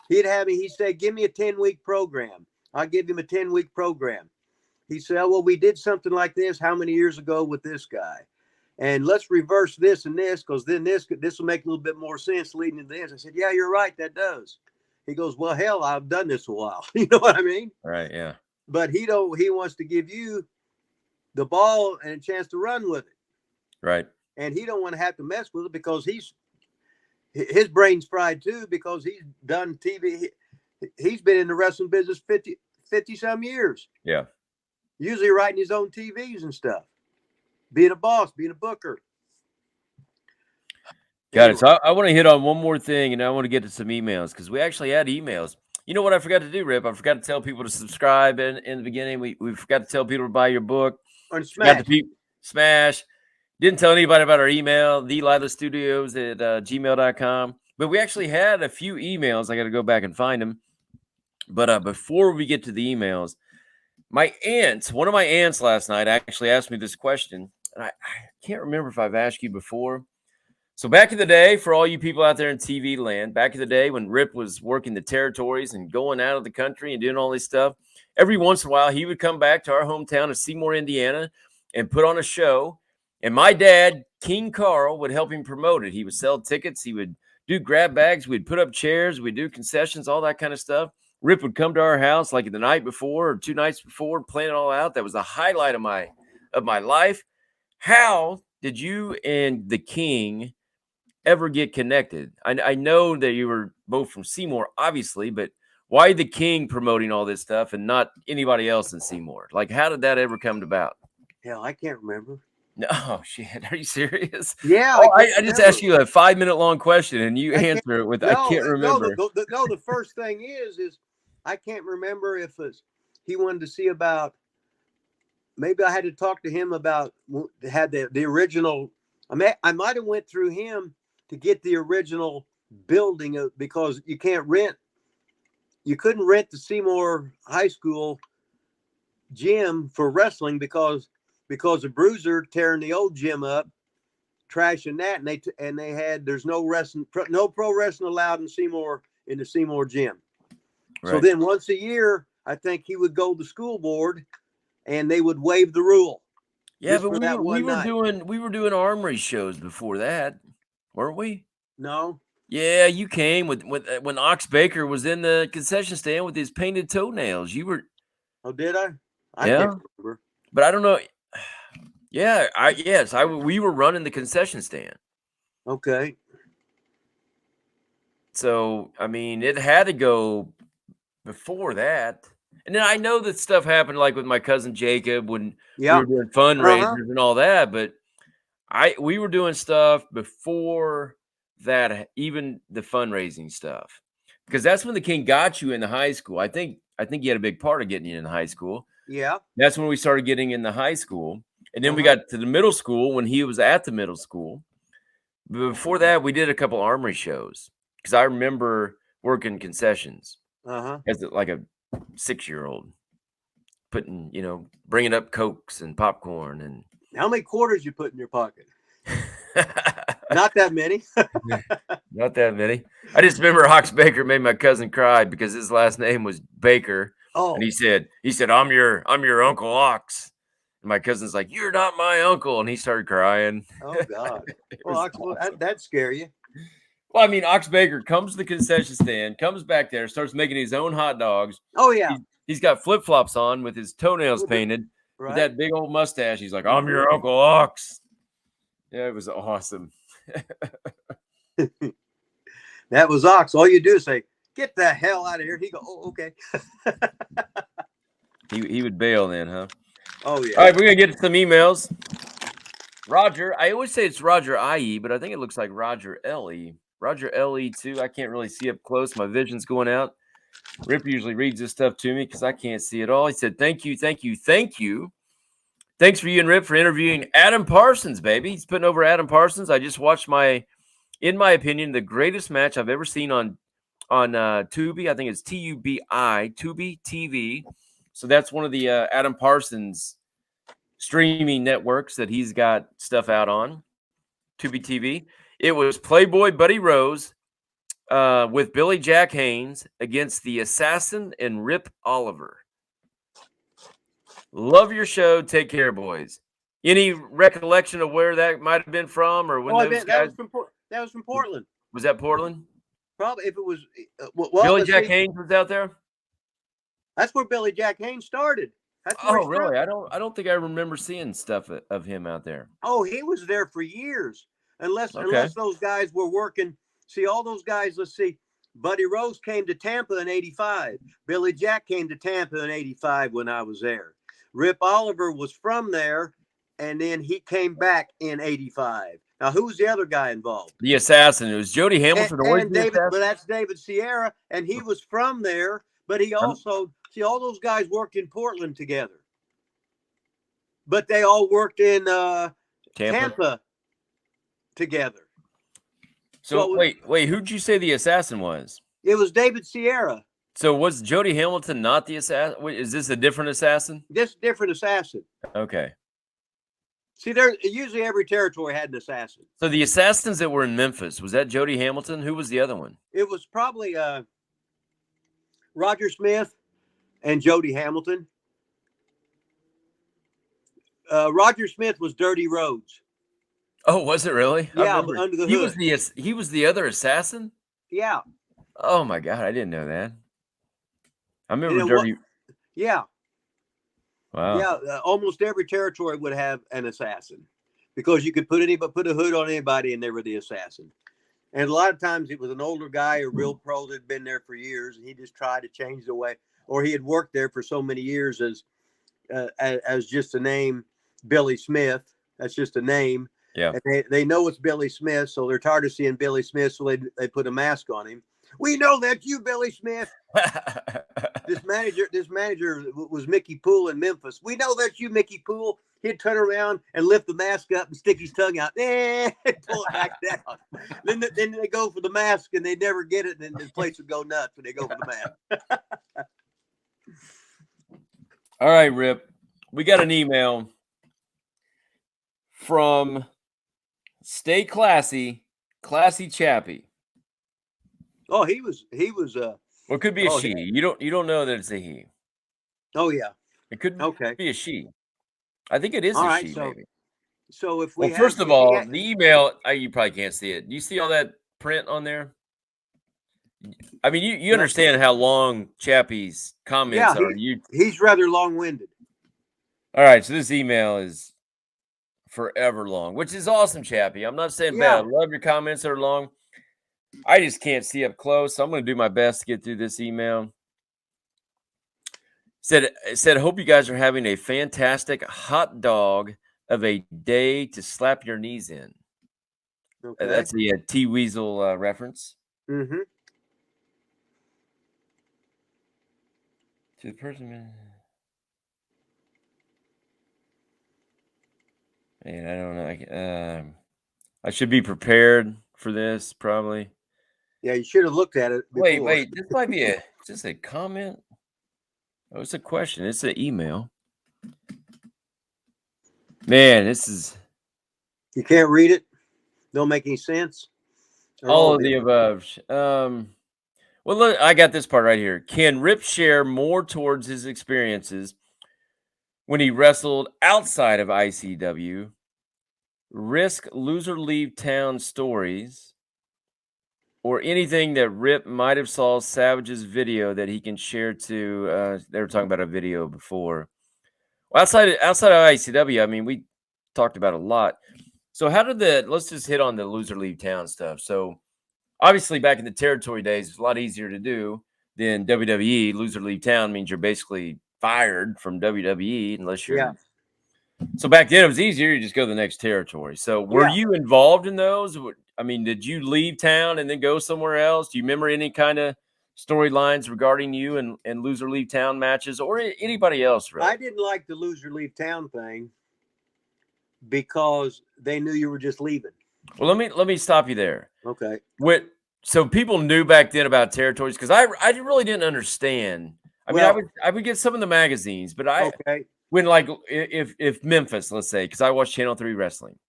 He'd say, give me a 10-week program. I'll give him a 10-week program. He said, well, we did something like this how many years ago with this guy? And let's reverse this and this, because then this will make a little bit more sense leading into this. I said, yeah, you're right, that does. He goes, well, hell, I've done this a while. You know what I mean? Right, yeah. But he wants to give you the ball and a chance to run with it. Right. And he don't want to have to mess with it because his brain's fried too, because he's done TV. He's been in the wrestling business 50 some years. Yeah. Usually writing his own TVs and stuff. Being a boss, being a booker. Got it. So I want to hit on one more thing, and I want to get to some emails because we actually had emails. You know what I forgot to do, Rip? I forgot to tell people to subscribe in the beginning. We forgot to tell people to buy your book. On Smash. Smash. Didn't tell anybody about our email, thelilahstudios@gmail.com. But we actually had a few emails. I got to go back and find them. But before we get to the emails, one of my aunts last night actually asked me this question. And I can't remember if I've asked you before. So back in the day, for all you people out there in TV land, back in the day when Rip was working the territories and going out of the country and doing all this stuff, every once in a while he would come back to our hometown of Seymour, Indiana, and put on a show. And my dad, King Carl, would help him promote it. He would sell tickets. He would do grab bags. We'd put up chairs. We'd do concessions, all that kind of stuff. Rip would come to our house like the night before or 2 nights before, plan it all out. That was the highlight of my life. How did you and the King ever get connected? I know that you were both from Seymour, obviously, but why the King promoting all this stuff and not anybody else in Seymour? Like, how did that ever come about? Hell, I can't remember. No, shit. Are you serious? Yeah. I just asked you a 5-minute long question and you answer it with, I can't remember. The first thing is I can't remember if he wanted to see about, maybe I had to talk to him about, had the original, I might have went through him to get the original building because you couldn't rent the Seymour High School gym for wrestling because of Bruiser tearing the old gym up, trashing that, and they had, there's no pro wrestling allowed in the Seymour gym. Right. So then once a year, I think he would go to the school board and they would waive the rule. Yeah, but we were doing armory shows before that, weren't we? No. Yeah, you came when Ox Baker was in the concession stand with his painted toenails. You were. Oh, did I? I can't remember. But I don't know. Yeah, we were running the concession stand. Okay. So I mean, it had to go before that. And then I know that stuff happened like with my cousin Jacob when we were doing fundraisers and all that, but we were doing stuff before that, even the fundraising stuff. Because that's when the King got you into high school. I think you had a big part of getting you into high school. Yeah. That's when we started getting into high school. And then we got to the middle school when he was at the middle school. But before that, we did a couple Armory shows because I remember working concessions as like a 6-year-old, putting, bringing up Cokes and popcorn. And how many quarters you put in your pocket? Not that many. Not that many. I just remember Ox Baker made my cousin cry because his last name was Baker. Oh, and he said, I'm your Uncle Ox. And my cousin's like, you're not my uncle. And he started crying. Oh, God. Well, Ox, awesome. That'd scare you. Well, I mean, Ox Baker comes to the concession stand, comes back there, starts making his own hot dogs. Oh, yeah. He's got flip-flops on with his toenails painted. Right. With that big old mustache. He's like, I'm your Uncle Ox. Yeah, it was awesome. That was Ox. All you do is say, get the hell out of here. He go, oh, okay. he would bail then, huh? Oh, yeah. All right, we're going to get to some emails. Roger, I always say it's Roger IE, but I think it looks like Roger LE. Roger LE, too. I can't really see up close. My vision's going out. Rip usually reads this stuff to me because I can't see it all. He said, thank you. Thanks for you and Rip for interviewing Adam Parsons, baby. He's putting over Adam Parsons. I just watched in my opinion, the greatest match I've ever seen on Tubi. I think it's TUBI, Tubi TV. So that's one of the Adam Parsons streaming networks that he's got stuff out on, Tubi TV. It was Playboy Buddy Rose with Billy Jack Haynes against the Assassin and Rip Oliver. Love your show. Take care, boys. Any recollection of where that might have been from, or when those guys? That was from Portland. Was that Portland? Probably. If it was, Billy Jack Haynes was out there. That's where Billy Jack Haynes started. That's really? I don't think I remember seeing stuff of him out there. Oh, he was there for years. Unless those guys were working. See, all those guys. Let's see. Buddy Rose came to Tampa in '85. Billy Jack came to Tampa in '85 when I was there. Rip Oliver was from there, and then he came back in '85. Now, who was the other guy involved? The Assassin. It was Jody Hamilton. And David, but that's David Sierra, and he was from there. But he also, all those guys worked in Portland together. But they all worked in Tampa together. So wait, who'd you say the Assassin was? It was David Sierra. So was Jody Hamilton not the Assassin? Wait, is this a different Assassin? This different Assassin. Okay. See, there usually every territory had an assassin. So the Assassins that were in Memphis, was that Jody Hamilton? Who was the other one? It was probably Roger Smith and Jody Hamilton. Roger Smith was Dirty Rhodes. Oh, was it really? Yeah, under the hood. He was the other assassin? Yeah. Oh my God, I didn't know that. I remember Dirty. Yeah. Wow. Yeah, almost every territory would have an assassin because you could put a hood on anybody and they were the assassin. And a lot of times it was an older guy, a real pro that had been there for years, and he just tried to change the way, or he had worked there for so many years as just a name, Billy Smith. That's just a name. Yeah. And they know it's Billy Smith, so they're tired of seeing Billy Smith, so they put a mask on him. We know that's you, Billy Smith. This manager was Mickey Poole in Memphis. We know that's you, Mickey Poole. He'd turn around and lift the mask up and stick his tongue out. Pull it back down. Then they go for the mask and they never get it. And the place would go nuts when they go for the mask. All right, Rip. We got an email from Stay Classy Chappie. Oh, he was. Well, it could be a she. Yeah. You don't know that it's a he. Oh yeah. It could be a she. I think it is all a right, she. So, maybe. So if we first of all, the email you probably can't see it. Do you see all that print on there? I mean, you understand how long Chappie's comments are. He's rather long-winded. All right, so this email is forever long, which is awesome, Chappie. I'm not saying bad. I love your comments that are long. I just can't see up close, so I'm going to do my best to get through this email. Said, hope you guys are having a fantastic hot dog of a day to slap your knees in. Okay. That's the T-Weasel reference. Mm-hmm. To the person. Man, I don't know. I should be prepared for this, probably. Yeah, you should have looked at it before. Wait. This might be is this a comment? Oh, it's a question. It's an email. Man, this is You can't read it. Don't make any sense. Or all of the above. Well, look, I got this part right here. Can Rip share more towards his experiences when he wrestled outside of ICW? Risk loser leave town stories or anything that Rip might have saw Savage's video that he can share to they were talking about a video before. Well, outside of ICW, I mean, we talked about a lot. So how did let's just hit on the loser leave town stuff. So obviously back in the territory days, it's a lot easier to do than WWE. Loser leave town means you're basically fired from WWE unless you're So back then it was easier. You just go to the next territory. So were you involved in those? I mean, did you leave town and then go somewhere else? Do you remember any kind of storylines regarding you and loser leave town matches or anybody else? Really? I didn't like the loser leave town thing because they knew you were just leaving. Well, let me stop you there. Okay. So people knew back then about territories because I really didn't understand. I mean, I would get some of the magazines, but when like if Memphis, let's say, because I watched Channel 3 wrestling,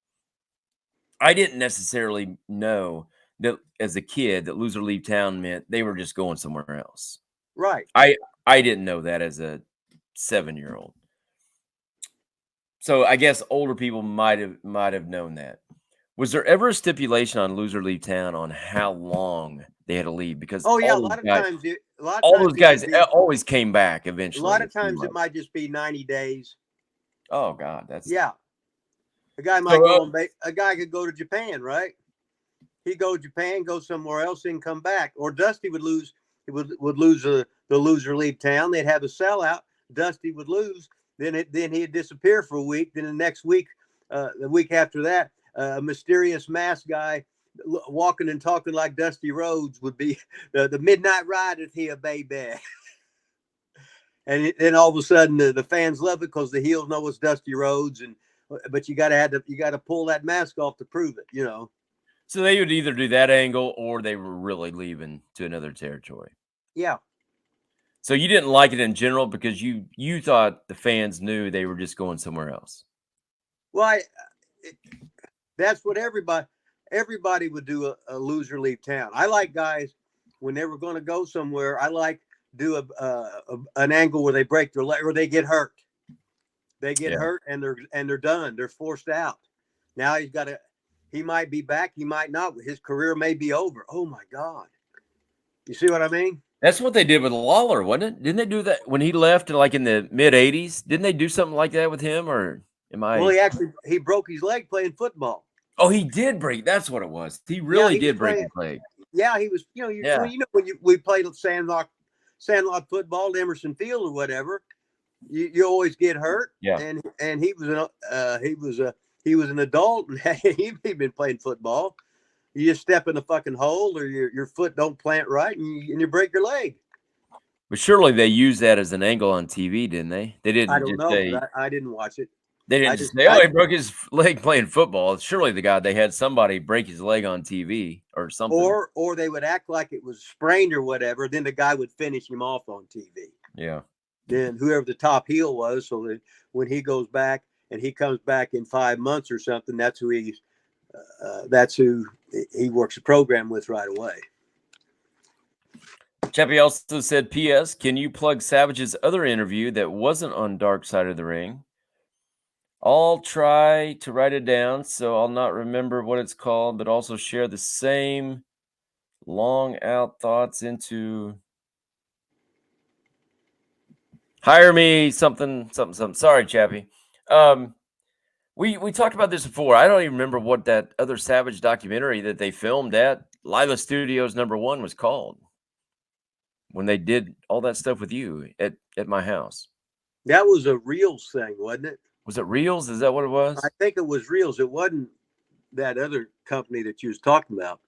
I didn't necessarily know that as a kid that loser leave town meant they were just going somewhere else. Right. I didn't know that as a 7-year-old. So I guess older people might have known that. Was there ever a stipulation on loser leave town on how long they had to leave? Because a lot of times those guys always came back eventually. A lot of times it might just be 90 days. Oh God, that's A guy might a guy could go to Japan, right? He'd go to Japan, go somewhere else, and come back. Or Dusty would lose. He would lose the loser leave town. They'd have a sellout. Dusty would lose. Then he'd disappear for a week. Then the next week, the week after that, a mysterious masked guy walking and talking like Dusty Rhodes would be the Midnight Rider's here, baby. And then all of a sudden the fans love it because the heels know it's Dusty Rhodes, but you got to pull that mask off to prove it, you know. So they would either do that angle or they were really leaving to another territory. Yeah. So you didn't like it in general because you thought the fans knew they were just going somewhere else. Well, that's what everybody would do a loser leave town. I like guys when they were going to go somewhere. I like do an angle where they break their leg or they get hurt. They get hurt and they're done. They're forced out. Now he might be back. He might not. His career may be over. Oh my God. You see what I mean? That's what they did with Lawler, wasn't it? Didn't they do that when he left like in the mid 80s? Didn't they do something like that with him or am I? Well, he broke his leg playing football. Oh, he did break. That's what it was. He really did break his leg. Yeah, he was. When we played Sandlot football, at Emerson Field or whatever, you always get hurt. Yeah. And he was an adult and he'd been playing football. You just step in a fucking hole or your foot don't plant right and you break your leg. But surely they used that as an angle on TV, didn't they? They didn't. I don't know. I didn't watch it. They didn't say, he broke his leg playing football. Surely they had somebody break his leg on TV or something. Or they would act like it was sprained or whatever. Then the guy would finish him off on TV. Yeah. Then whoever the top heel was, so that when he goes back and he comes back in 5 months or something, that's who he works a program with right away. Chappie also said, P.S. Can you plug Savage's other interview that wasn't on Dark Side of the Ring? I'll try to write it down so I'll not remember what it's called, but also share the same long out thoughts into hire me something. Sorry, Chappie. We talked about this before. I don't even remember what that other Savage documentary that they filmed at Lila Studios #1 was called when they did all that stuff with you at my house. That was a Reels thing, wasn't it? Was it Reels? Is that what it was? I think it was Reels. It wasn't that other company that you was talking about.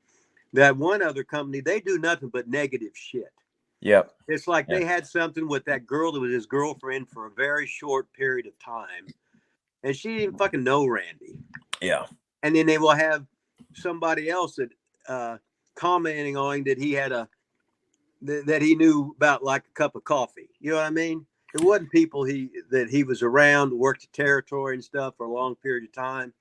That one other company, they do nothing but negative shit. Yep. It's like they had something with that girl that was his girlfriend for a very short period of time. and she didn't fucking know Randy. Yeah. And then they will have somebody else that commenting on that he had that he knew about like a cup of coffee. You know what I mean? It wasn't people that he was around, worked the territory and stuff for a long period of time.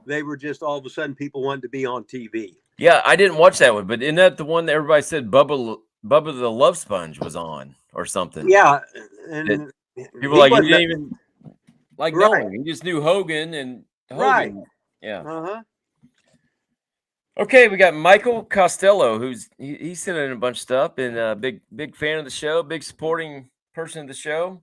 They were just all of a sudden people wanted to be on TV. Yeah, I didn't watch that one, but isn't that the one that everybody said Bubba the Love Sponge was on or something? Yeah, and people like you didn't wasn't- even like Right. know him. You just knew Hogan and Hogan. Right. Yeah. Uh-huh. Okay, we got Michael Costello, he's sending in a bunch of stuff and a big fan of the show, big supporting person of the show.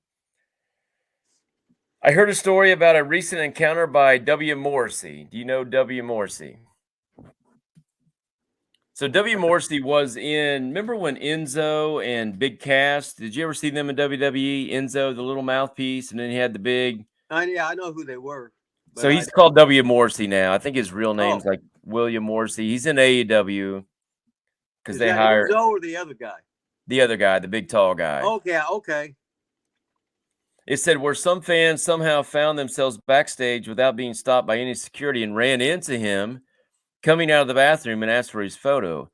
I heard a story about a recent encounter by W. Morrissey. Do you know W. Morrissey? So W. Morrissey was in, remember when Enzo and Big Cass, did you ever see them in WWE? Enzo, the little mouthpiece, and then he had the big. I know who they were. So he's called W. Morrissey now. I think his real name's Oh. like William Morrissey. He's in AEW because Is they that hired Enzo or the other guy? the other guy, the big tall guy. Okay. It said where some fans somehow found themselves backstage without being stopped by any security and ran into him coming out of the bathroom and asked for his photo.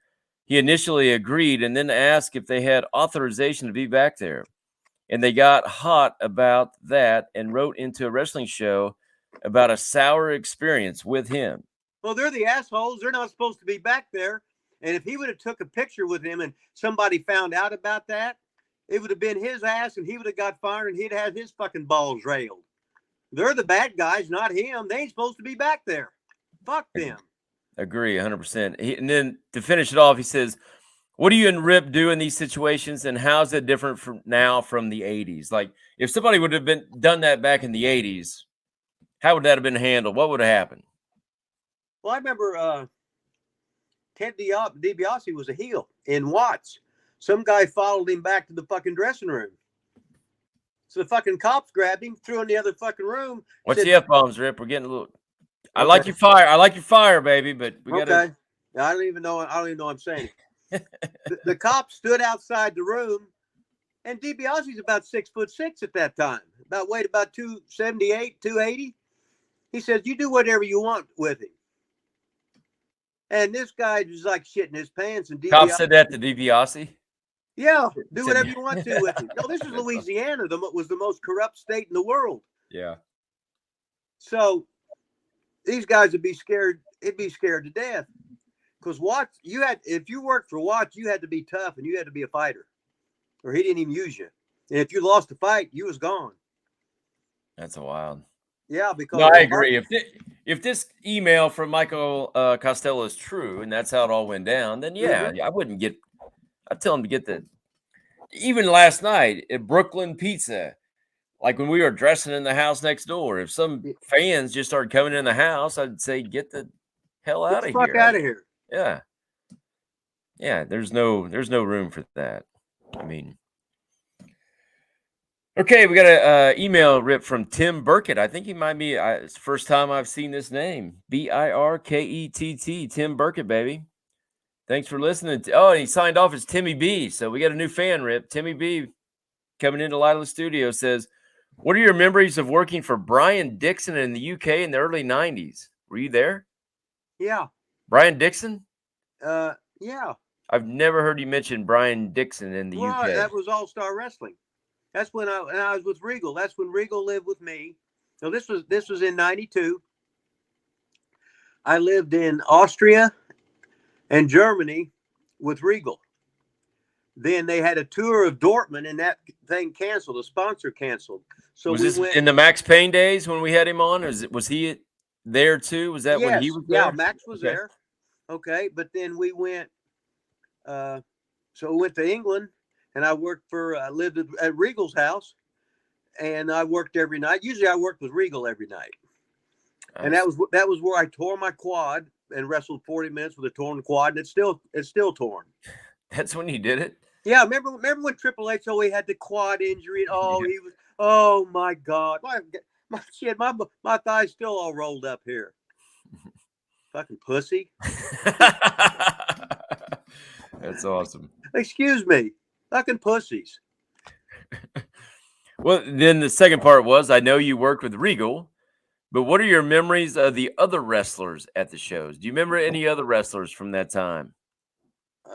He initially agreed and then asked if they had authorization to be back there. And they got hot about that and wrote into a wrestling show about a sour experience with him. Well, they're the assholes. They're not supposed to be back there. And if he would have took a picture with him and somebody found out about that, it would have been his ass and he would have got fired and he'd have his fucking balls railed. They're the bad guys, not him. They ain't supposed to be back there. Fuck them. Agree 100%. And then to finish it off, he says, what do you and Rip do in these situations, and how's it different from now from the 80s? Like, if somebody would have done that back in the 80s, how would that have been handled? What would have happened? Well, I remember Ted DiBiase was a heel in Watts. Some guy followed him back to the fucking dressing room. So the fucking cops grabbed him, threw him in the other fucking room. What's said, the F-bombs, Rip? We're getting a little. I Okay. like your fire. I like your fire, baby, but we got to. Okay. I don't even know I'm saying it. the cops stood outside the room, and DiBiase's about 6'6" at that time. Weighed about 278, 280. He says, you do whatever you want with him. And this guy just like shitting his pants. And Cops DiBiase said that to DiBiase? Yeah, do whatever you want to with it. No, this is Louisiana. Was the most corrupt state in the world. Yeah. So these guys would be scared. It'd be scared to death. Because Watts, if you worked for Watts, you had to be tough and you had to be a fighter, or he didn't even use you. And if you lost the fight, you was gone. That's wild. Yeah, because No, I agree. If this email from Michael Costello is true, and that's how it all went down, then yeah, I wouldn't get. I'd tell him to get the. Even last night at Brooklyn Pizza, like when we were dressing in the house next door, if some fans just started coming in the house, I'd say get the hell out of here. Fuck out of here. Yeah. Yeah, there's no room for that. I mean, okay, we got an email rip from Tim Burkett. I think he might be, it's the first time I've seen this name. Birkett, Tim Burkett, baby. Thanks for listening. And he signed off as Timmy B. So we got a new fan, Rip. Timmy B coming into Lila Studio says, what are your memories of working for Brian Dixon in the UK in the early 90s? Were you there? Yeah. Brian Dixon? Yeah. I've never heard you mention Brian Dixon in the UK. That was All-Star Wrestling. That's when I was with Regal. That's when Regal lived with me. So this was in 92. I lived in Austria and Germany with Regal. Then they had a tour of Dortmund, and that thing canceled. The sponsor canceled. So was this in the Max Payne days when we had him on? Was he there too? Was that when he was there? Yeah, Max was there. Okay, but then we went. So we went to England, and I worked I lived at Regal's house, and I worked every night. Usually, I worked with Regal every night, and that was where I tore my quad and wrestled 40 minutes with a torn quad, and it's still torn. That's when you did it. Yeah, remember when Triple H always had the quad injury? And he was. Oh my God, my shit, my thigh's still all rolled up here. Fucking pussy. That's awesome. Excuse me, fucking pussies. Well, then the second part was, I know you worked with Regal, But what are your memories of the other wrestlers at the shows? Do you remember any other wrestlers from that time?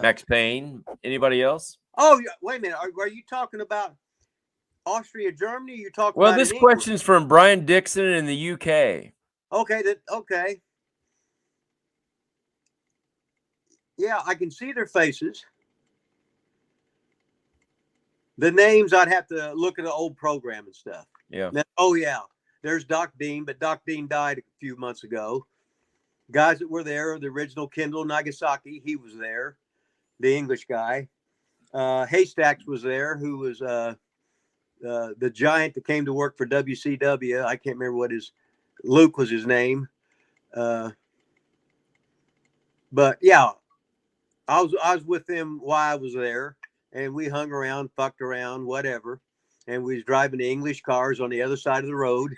Max Payne? Anybody else? Oh, wait a minute. Are you talking about Austria, Germany? You talking Well, about this in England? question is from Brian Dixon in the UK. Okay, okay. Yeah, I can see their faces. The names, I'd have to look at the old program and stuff. Yeah. Oh, yeah. There's Doc Dean, but Doc Dean died a few months ago. Guys that were there, the original Kendall Nagasaki, he was there, the English guy. Haystacks was there, who was the giant that came to work for WCW. I can't remember what Luke was his name. But yeah, I was with them while I was there, and we hung around, fucked around, whatever. And we was driving the English cars on the other side of the road.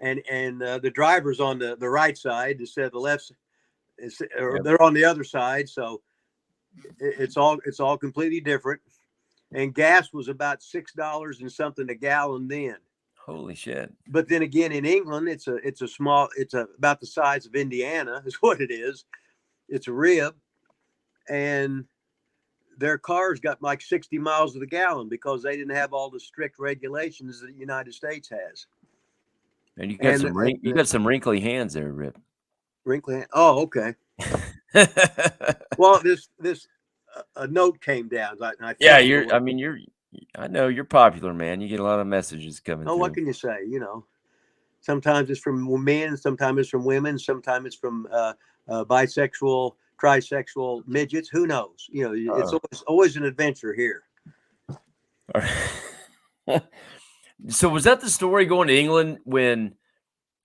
and the driver's on the right side instead of the left, or they're on the other side. So it's all completely different. And gas was about $6 and something a gallon then. Holy shit. But then again, in England, it's about the size of Indiana is what it is. It's a rib, and their cars got like 60 miles to the gallon because they didn't have all the strict regulations that the United States has. And you got some wrinkly hands there, Rip. Wrinkly. Oh, okay. Well, this a note came down. Yeah, I know you're popular, man. You get a lot of messages coming. Oh, what can you say? You know, sometimes it's from men, sometimes it's from women, sometimes it's from bisexual, trisexual midgets. Who knows? You know, it's always an adventure here. All right. So was that the story going to England when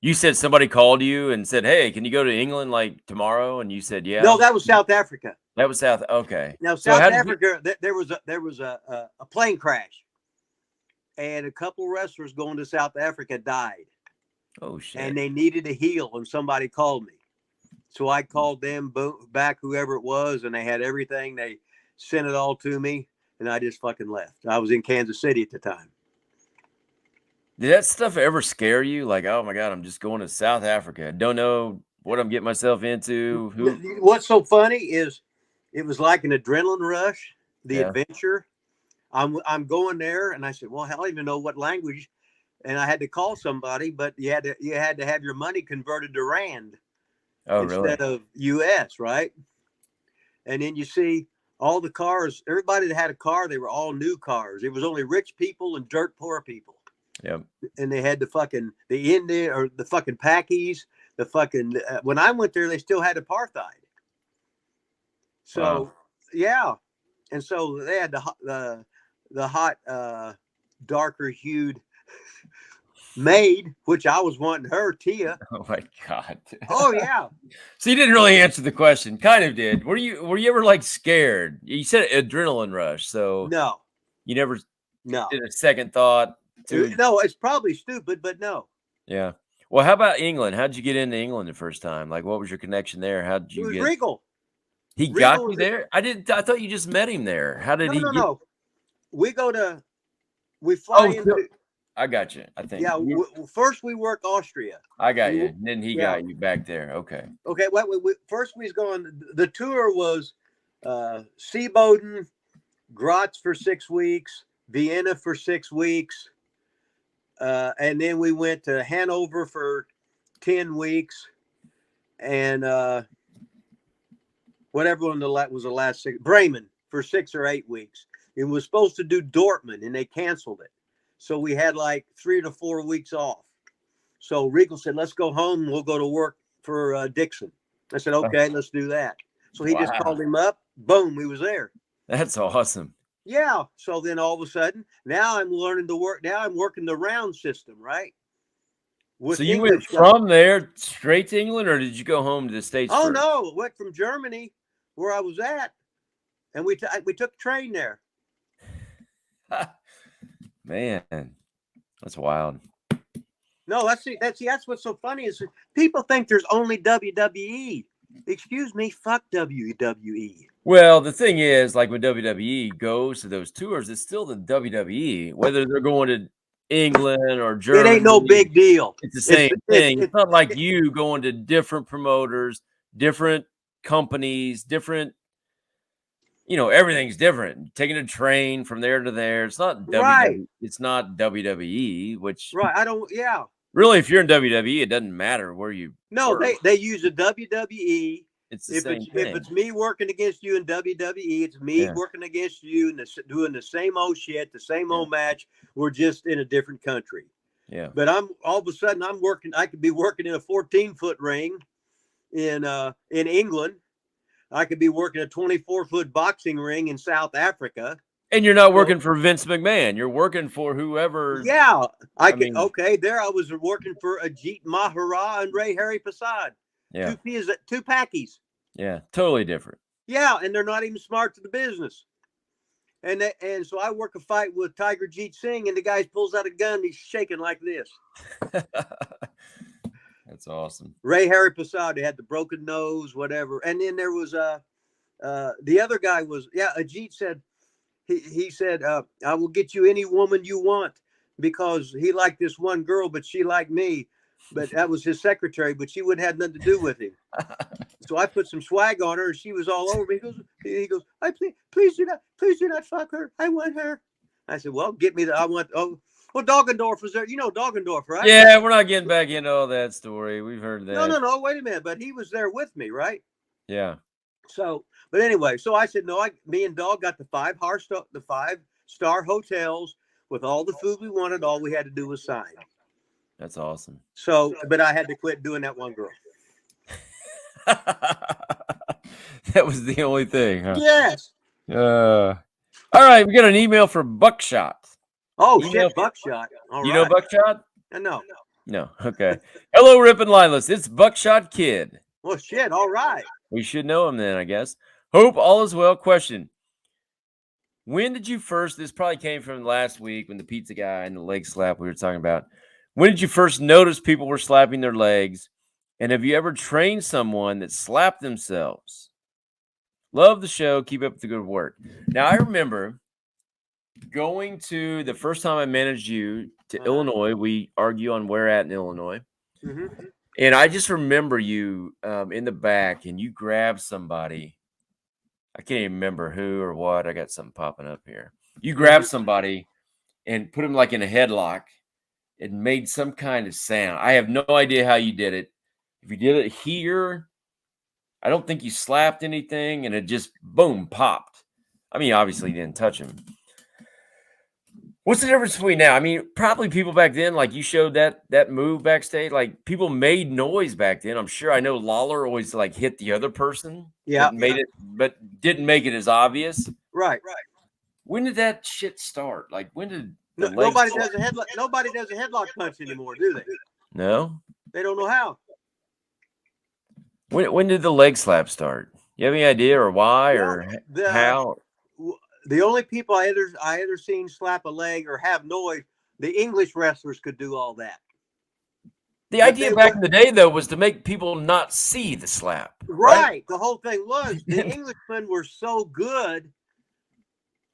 you said somebody called you and said, "Hey, can you go to England like tomorrow?" And you said, "Yeah." No, that was South Africa. That was South. Okay. Now South Africa, there was a plane crash, and a couple wrestlers going to South Africa died. Oh shit! And they needed a heel, and somebody called me, so I called them back, whoever it was, and they had everything. They sent it all to me, and I just fucking left. I was in Kansas City at the time. Did that stuff ever scare you? Like, oh my God, I'm just going to South Africa. I don't know what I'm getting myself into. What's so funny is it was like an adrenaline rush, the adventure. I'm going there, and I said, well, hell, I don't even know what language. And I had to call somebody, but you had to have your money converted to rand instead of US, right? And then you see all the cars, everybody that had a car, they were all new cars. It was only rich people and dirt poor people. Yep. And they had the Indian or the fucking Pakis, when I went there, they still had apartheid. So, yeah. And so they had the hot, darker hued maid, which I was wanting her, Tia. Oh my God. Oh yeah. So you didn't really answer the question. Kind of did. Were you ever like scared? You said adrenaline rush. So no, you never did a second thought. No, it's probably stupid, but no. Yeah. Well, how about England? How'd you get into England the first time? Like, what was your connection there? How did you get? Regal. He got you there? I thought you just met him there. How did he? No. We fly into. I got you. I think. Yeah. First, we work Austria. I got you. And then he got you back there. Okay. Okay. First, we was going. The tour was Seaboden, Graz for 6 weeks, Vienna for 6 weeks. And then we went to Hanover for 10 weeks, and whatever one was the last 6. Bremen for 6 or 8 weeks. It was supposed to do Dortmund, and they canceled it. So we had like 3 to 4 weeks off. So Regal said, "Let's go home. And we'll go to work for Dixon." I said, "Okay, let's do that." So he just called him up. Boom, he was there. That's awesome. Yeah. So then all of a sudden, now I'm learning to work. Now I'm working the round system, right? So you went from there straight to England, or did you go home to the States? Oh, no. Went from Germany, where I was at, and we took a train there. Man, that's wild. No, that's what's so funny is people think there's only WWE. Excuse me, fuck WWE. Well, the thing is, like when WWE goes to those tours, it's still the WWE. Whether they're going to England or It Germany. ain't no big deal. It's the same thing. It's not like you going to different promoters, different companies, different, everything's different. Taking a train from there to there. It's not Right. It's not WWE, which Right. Yeah. really, if you're in WWE, it doesn't matter where you No, work. they use a WWE. It's the same thing. If it's me working against you in WWE, it's me working against you and doing the same old shit, the same old match. We're just in a different country. Yeah. But I'm all of a sudden I could be working in a 14-foot ring in England. I could be working a 24-foot boxing ring in South Africa. And you're not working for Vince McMahon. You're working for whoever. Yeah. There I was working for Ajit Mahara and Ray Harry Prasad. Yeah. Two packies. Yeah. Totally different. Yeah. And they're not even smart to the business. And so I work a fight with Tiger Jeet Singh, and the guy pulls out a gun. And he's shaking like this. That's awesome. Ray Harry Prasad, he had the broken nose, whatever. And then there was the other guy was Ajit said he said I will get you any woman you want, because he liked this one girl, but she liked me. But that was his secretary, but she wouldn't have nothing to do with him. So I put some swag on her, and she was all over me. He goes, please do not fuck her. I want her. I said, well, get me Doggendorf was there. You know Doggendorf, right? Yeah, we're not getting back into all that story. We've heard that. No. Wait a minute, but he was there with me, right? Yeah. So, but anyway, so I said, no, me and Dog got the 5-star hotels with all the food we wanted. All we had to do was sign. That's awesome. So, but I had to quit doing that one girl. That was the only thing, huh? Yes. All right, we got an email from Buckshot. Oh, shit, Buckshot. All you right. know Buckshot? No. No. Okay. Hello, Rip and Lilas. It's Buckshot Kid. Well, shit. All right. We should know him then, I guess. Hope all is well. Question. When did you first, this probably came from last week when the pizza guy and the leg slap we were talking about. When did you first notice people were slapping their legs? And have you ever trained someone that slapped themselves? Love the show. Keep up the good work. Now, I remember going to the first time I managed you to Illinois. We argue on where at in Illinois. Mm-hmm. And I just remember you in the back, and you grabbed somebody. I can't even remember who or what. I got something popping up here. You grabbed somebody and put him like in a headlock. It made some kind of sound. I have no idea how you did it. If you did it here, I don't think you slapped anything, and it just, boom, popped. I mean, obviously you didn't touch him. What's the difference between now? I mean, probably people back then, like you showed that move backstage, like people made noise back then. I'm sure. I know Lawler always like hit the other person. Yeah. But didn't make it as obvious. Right. When did that shit start? Like, when did nobody does a headlock punch anymore, do they? No. They don't know how. When did the leg slap start? You have any idea, or why, or how? The only people I ever seen slap a leg or have noise, the English wrestlers could do all that. The idea back in the day, though, was to make people not see the slap. Right. The whole thing was the Englishmen were so good,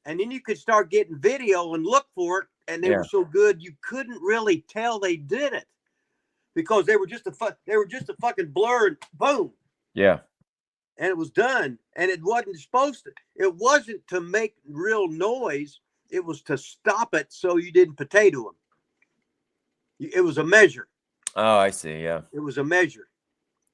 and then you could start getting video and look for it, and they were so good you couldn't really tell they did it because they were just a fucking blur and boom. Yeah. And it was done, and it wasn't to make real noise. It was to stop it so you didn't potato them. It was a measure. Oh, I see. Yeah. It was a measure.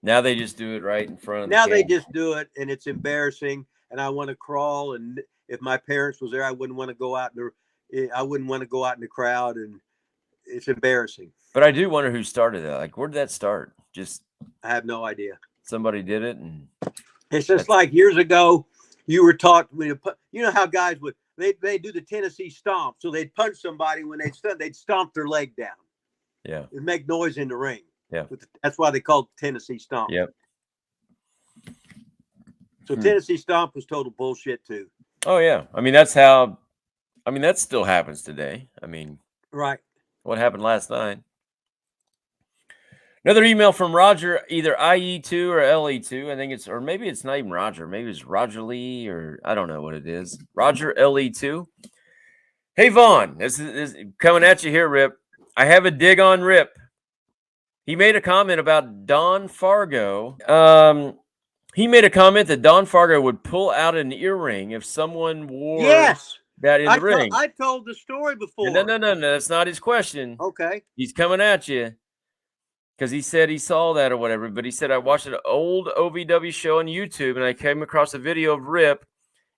Now they just do it right in front of Now they just do it, and it's embarrassing, and I want to crawl, and if my parents was there, I wouldn't want to go out in the crowd, and it's embarrassing. But I do wonder who started that. Like, where did that start? Just I have no idea. Somebody did it, and it's just like years ago, you were taught. You know how guys would they do the Tennessee stomp, so they'd punch somebody when they'd stomp their leg down. Yeah, it'd make noise in the ring. Yeah, that's why they called it Tennessee stomp. Yep. So Tennessee stomp was total bullshit too. Oh yeah, I mean that's how. I mean that still happens today. I mean, right. What happened last night? Another email from Roger, either IE2 or LE2. I think it's, or maybe it's not even Roger. Maybe it's Roger Lee, or I don't know what it is. Roger LE2. Hey, Vaughn, this is coming at you here, Rip. I have a dig on Rip. He made a comment about Don Fargo. He made a comment that Don Fargo would pull out an earring if someone wore Yes. that in the ring. I told the story before. No, that's not his question. Okay. He's coming at you because he said he saw that or whatever. But he said, I watched an old OVW show on YouTube and I came across a video of Rip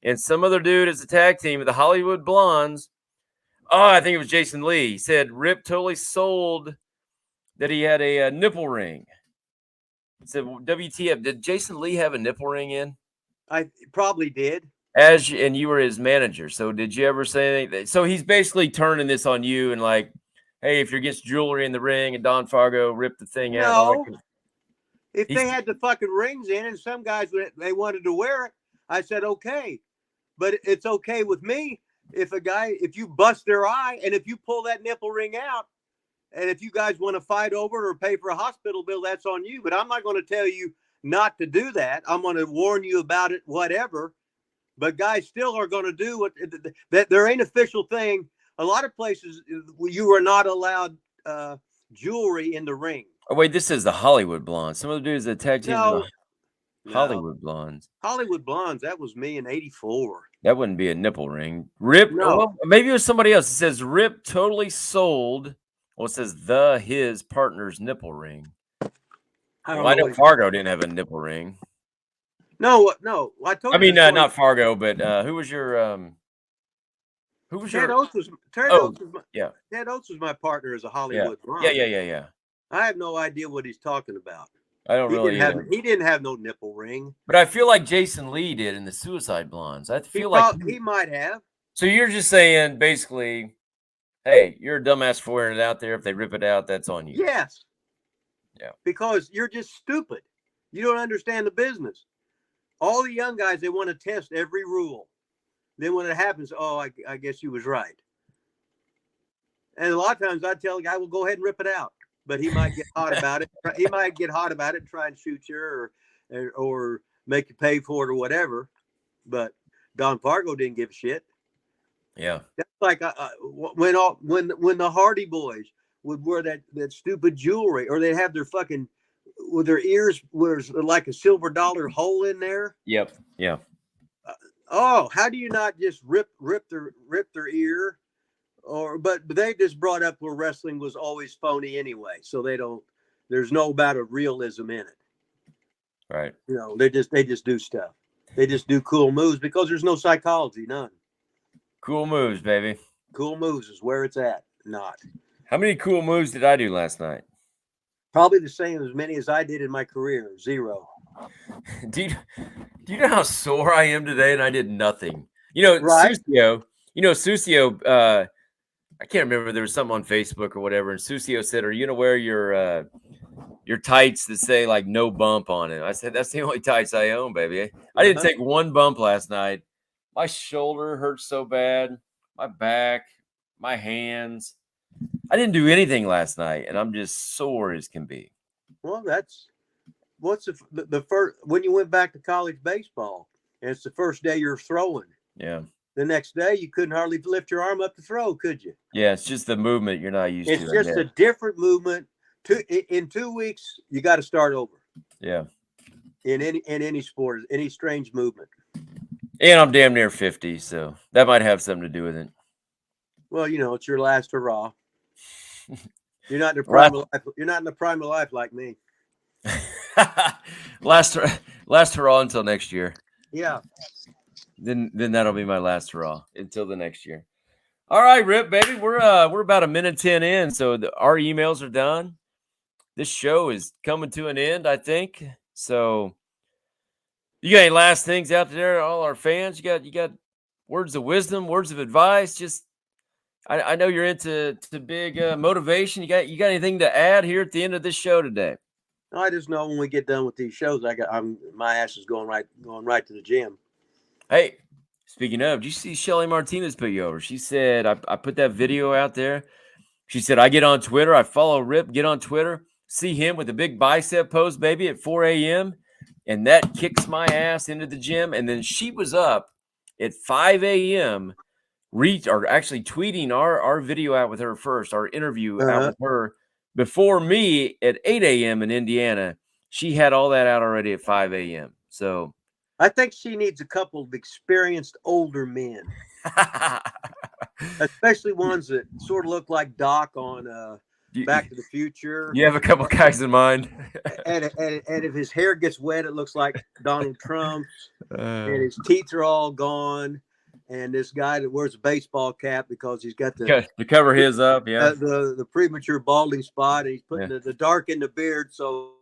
and some other dude as a tag team with the Hollywood Blondes. Oh, I think it was Jason Lee. He said Rip totally sold that he had a nipple ring. He said, WTF, did Jason Lee have a nipple ring in? I probably did. And you were his manager. So did you ever say anything? So he's basically turning this on you and like, hey, if you're against jewelry in the ring and Don Fargo ripped the thing out. No. If they had the fucking rings in and some guys, they wanted to wear it, I said, okay. But it's okay with me if you bust their eye and if you pull that nipple ring out, and if you guys want to fight over it or pay for a hospital bill, that's on you. But I'm not going to tell you not to do that. I'm going to warn you about it, whatever. But guys still are going to do what that there ain't official thing. A lot of places you are not allowed jewelry in the ring. Oh, wait, this is the Hollywood Blondes. Some of the dudes that tag team No. Hollywood Blondes. Hollywood Blondes, that was me in '84. That wouldn't be a nipple ring. Rip, No. well, maybe it was somebody else. It says Rip totally sold. Well, it says his partner's nipple ring. I know Fargo didn't have a nipple ring. No. I told you. I mean, not Fargo, but who was your Ted Oates was Ted Oates was my partner as a Hollywood Blonde. Yeah. I have no idea what he's talking about. I don't really. He didn't have no nipple ring. But I feel like Jason Lee did in the Suicide Blondes. I feel like he might have. So you're just saying basically, hey, you're a dumbass for wearing it out there. If they rip it out, that's on you. Yes. Yeah. Because you're just stupid. You don't understand the business. All the young guys, they want to test every rule. Then when it happens, I guess you was right. And a lot of times I tell a guy, well, go ahead and rip it out. But he might get hot about it. He might get hot about it and try and shoot you or make you pay for it or whatever. But Don Fargo didn't give a shit. Yeah. That's like when the Hardy Boys would wear that stupid jewelry, or they'd have their fucking with their ears was like a silver dollar hole in there. Yep. Yeah. How do you not just rip their ear? But they just brought up where wrestling was always phony anyway, so there's no amount of realism in it. Right. You know, they just do stuff. They just do cool moves because there's no psychology, none. Cool moves, baby. Cool moves is where it's at. Not. How many cool moves did I do last night? Probably the same as many as I did in my career. 0. Do you know how sore I am today? And I did nothing. Right. Susio, I can't remember. There was something on Facebook or whatever, and Susio said, "Are you gonna wear your tights that say like no bump on it?" I said, "That's the only tights I own, baby. I didn't take one bump last night. My shoulder hurts so bad, my back, my hands. I didn't do anything last night, and I'm just sore as can be." Well, what's the first when you went back to college baseball, and it's the first day you're throwing. Yeah. The next day, you couldn't hardly lift your arm up to throw, could you? Yeah, it's just the movement you're not used to. It's just a different movement. In 2 weeks, you got to start over. Yeah. In any sport, any strange movement. And I'm damn near 50, so that might have something to do with it. Well, it's your last hurrah. You're not in the prime of life. You're not in the prime of life like me. last hurrah until next year. Yeah. Then that'll be my last hurrah until the next year. All right, Rip, baby, we're about a minute 10 in, so our emails are done. This show is coming to an end, I think. So, you got any last things out there, all our fans? You got words of wisdom, words of advice? Just, I know you're into big motivation. You got anything to add here at the end of this show today? I just know when we get done with these shows, my ass is going right to the gym. Hey, speaking of, did you see Shelly Martinez put you over? She said, I put that video out there. She said, I get on Twitter. I follow Rip, get on Twitter, see him with a big bicep pose, baby, at 4 a.m. And that kicks my ass into the gym. And then she was up at 5 a.m. actually tweeting our video out with her first, our interview out Uh-huh. with her before me at 8 a.m. in Indiana. She had all that out already at 5 a.m. So I think she needs a couple of experienced older men, especially ones that sort of look like Doc on Back to the Future. You have a couple guys in mind. And if his hair gets wet, it looks like Donald Trump's. And Uh, his teeth are all gone. And this guy that wears a baseball cap because he's got the to cover his up, yeah. the premature balding spot, and he's putting Yeah. the dark in the beard, so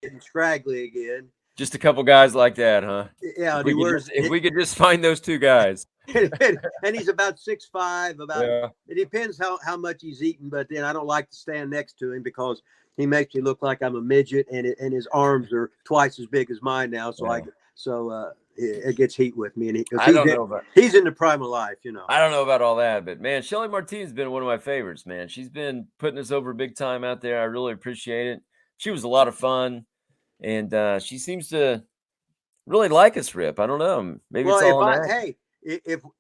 getting scraggly again. Just a couple guys like that, huh? Yeah, If we could just find those two guys. and he's about 6'5". Yeah. It depends how much he's eating, but then I don't like to stand next to him because he makes me look like I'm a midget, and his arms are twice as big as mine now. So Yeah. it gets heat with me, and he's in the prime of life, I don't know about all that, but man, Shelly Martinez has been one of my favorites, man. She's been putting us over big time out there. I really appreciate it. She was a lot of fun, and she seems to really like us, Rip. I don't know. Maybe it's all in that.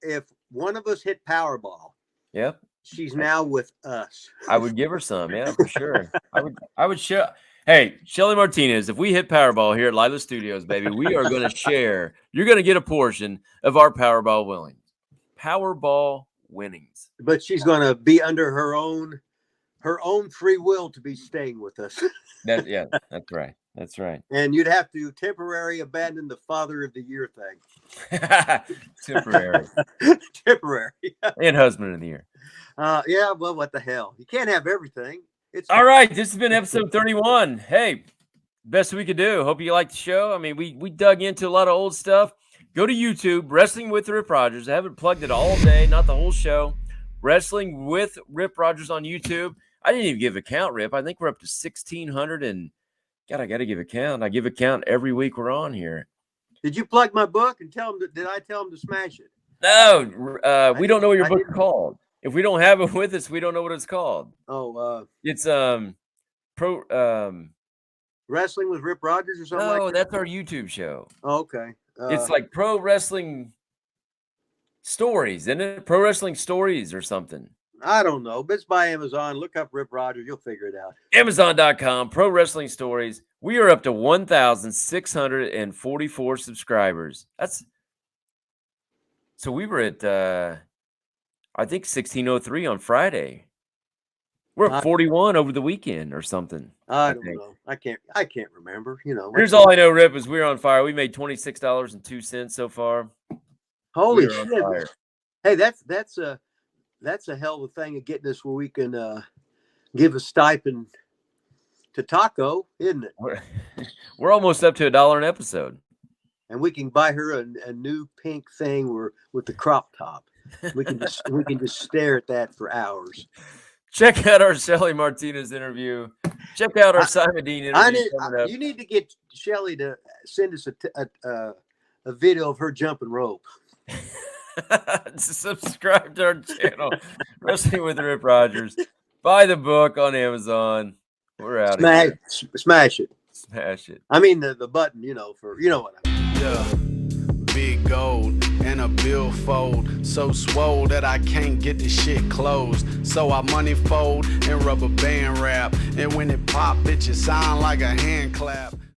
If one of us hit Powerball, Yep. she's now with us. I would give her some, yeah, for sure. I would share. Hey, Shelly Martinez, if we hit Powerball here at Lila Studios, baby, we are going to share. You're going to get a portion of our Powerball winnings. Powerball winnings. But she's going to be under her own free will to be staying with us. That's right. That's right. And you'd have to temporarily abandon the Father of the Year thing. Temporary. Temporary. And husband of the year. Yeah, well, what the hell? You can't have everything. It's All right. This has been episode 31. Hey, best we could do. Hope you liked the show. I mean, we dug into a lot of old stuff. Go to YouTube, Wrestling with Rip Rogers. I haven't plugged it all day, not the whole show. Wrestling with Rip Rogers on YouTube. I didn't even give a count, Rip. I think we're up to 1,600 and God, I got to give a count. I give a count every week we're on here. Did you plug my book and tell them? Did I tell them to smash it? No, we don't know what your book's called. If we don't have it with us, we don't know what it's called. Oh, it's Wrestling with Rip Rogers or something like that? No, that's our YouTube show. Oh, okay. It's like Pro Wrestling Stories, isn't it? Pro Wrestling Stories or something. I don't know, but it's by Amazon. Look up Rip Rogers. You'll figure it out. Amazon.com, Pro Wrestling Stories. We are up to 1,644 subscribers. So we were at, I think 1,603 on Friday. We're at 41 over the weekend or something. I don't know. I can't remember. Here's all I know, Rip, is we're on fire. We made $26.02 so far. Holy shit! Hey, that's a hell of a thing of getting us where we can give a stipend to Taco, isn't it? We're almost up to $1 an episode, and we can buy her a new pink thing with the crop top. We can just stare at that for hours. Check out our Shelly Martinez interview. Check out our Simon Dean interview. You need to get Shelly to send us a video of her jumping rope. Subscribe to our channel, Wrestling with Rip Rogers. Buy the book on Amazon. We're out of here. Smash it. Smash it. I mean the button, what I mean. Yeah. Big gold and a billfold, so swole that I can't get the shit closed. So I money fold and rubber band wrap, and when it pop, bitches sound like a hand clap.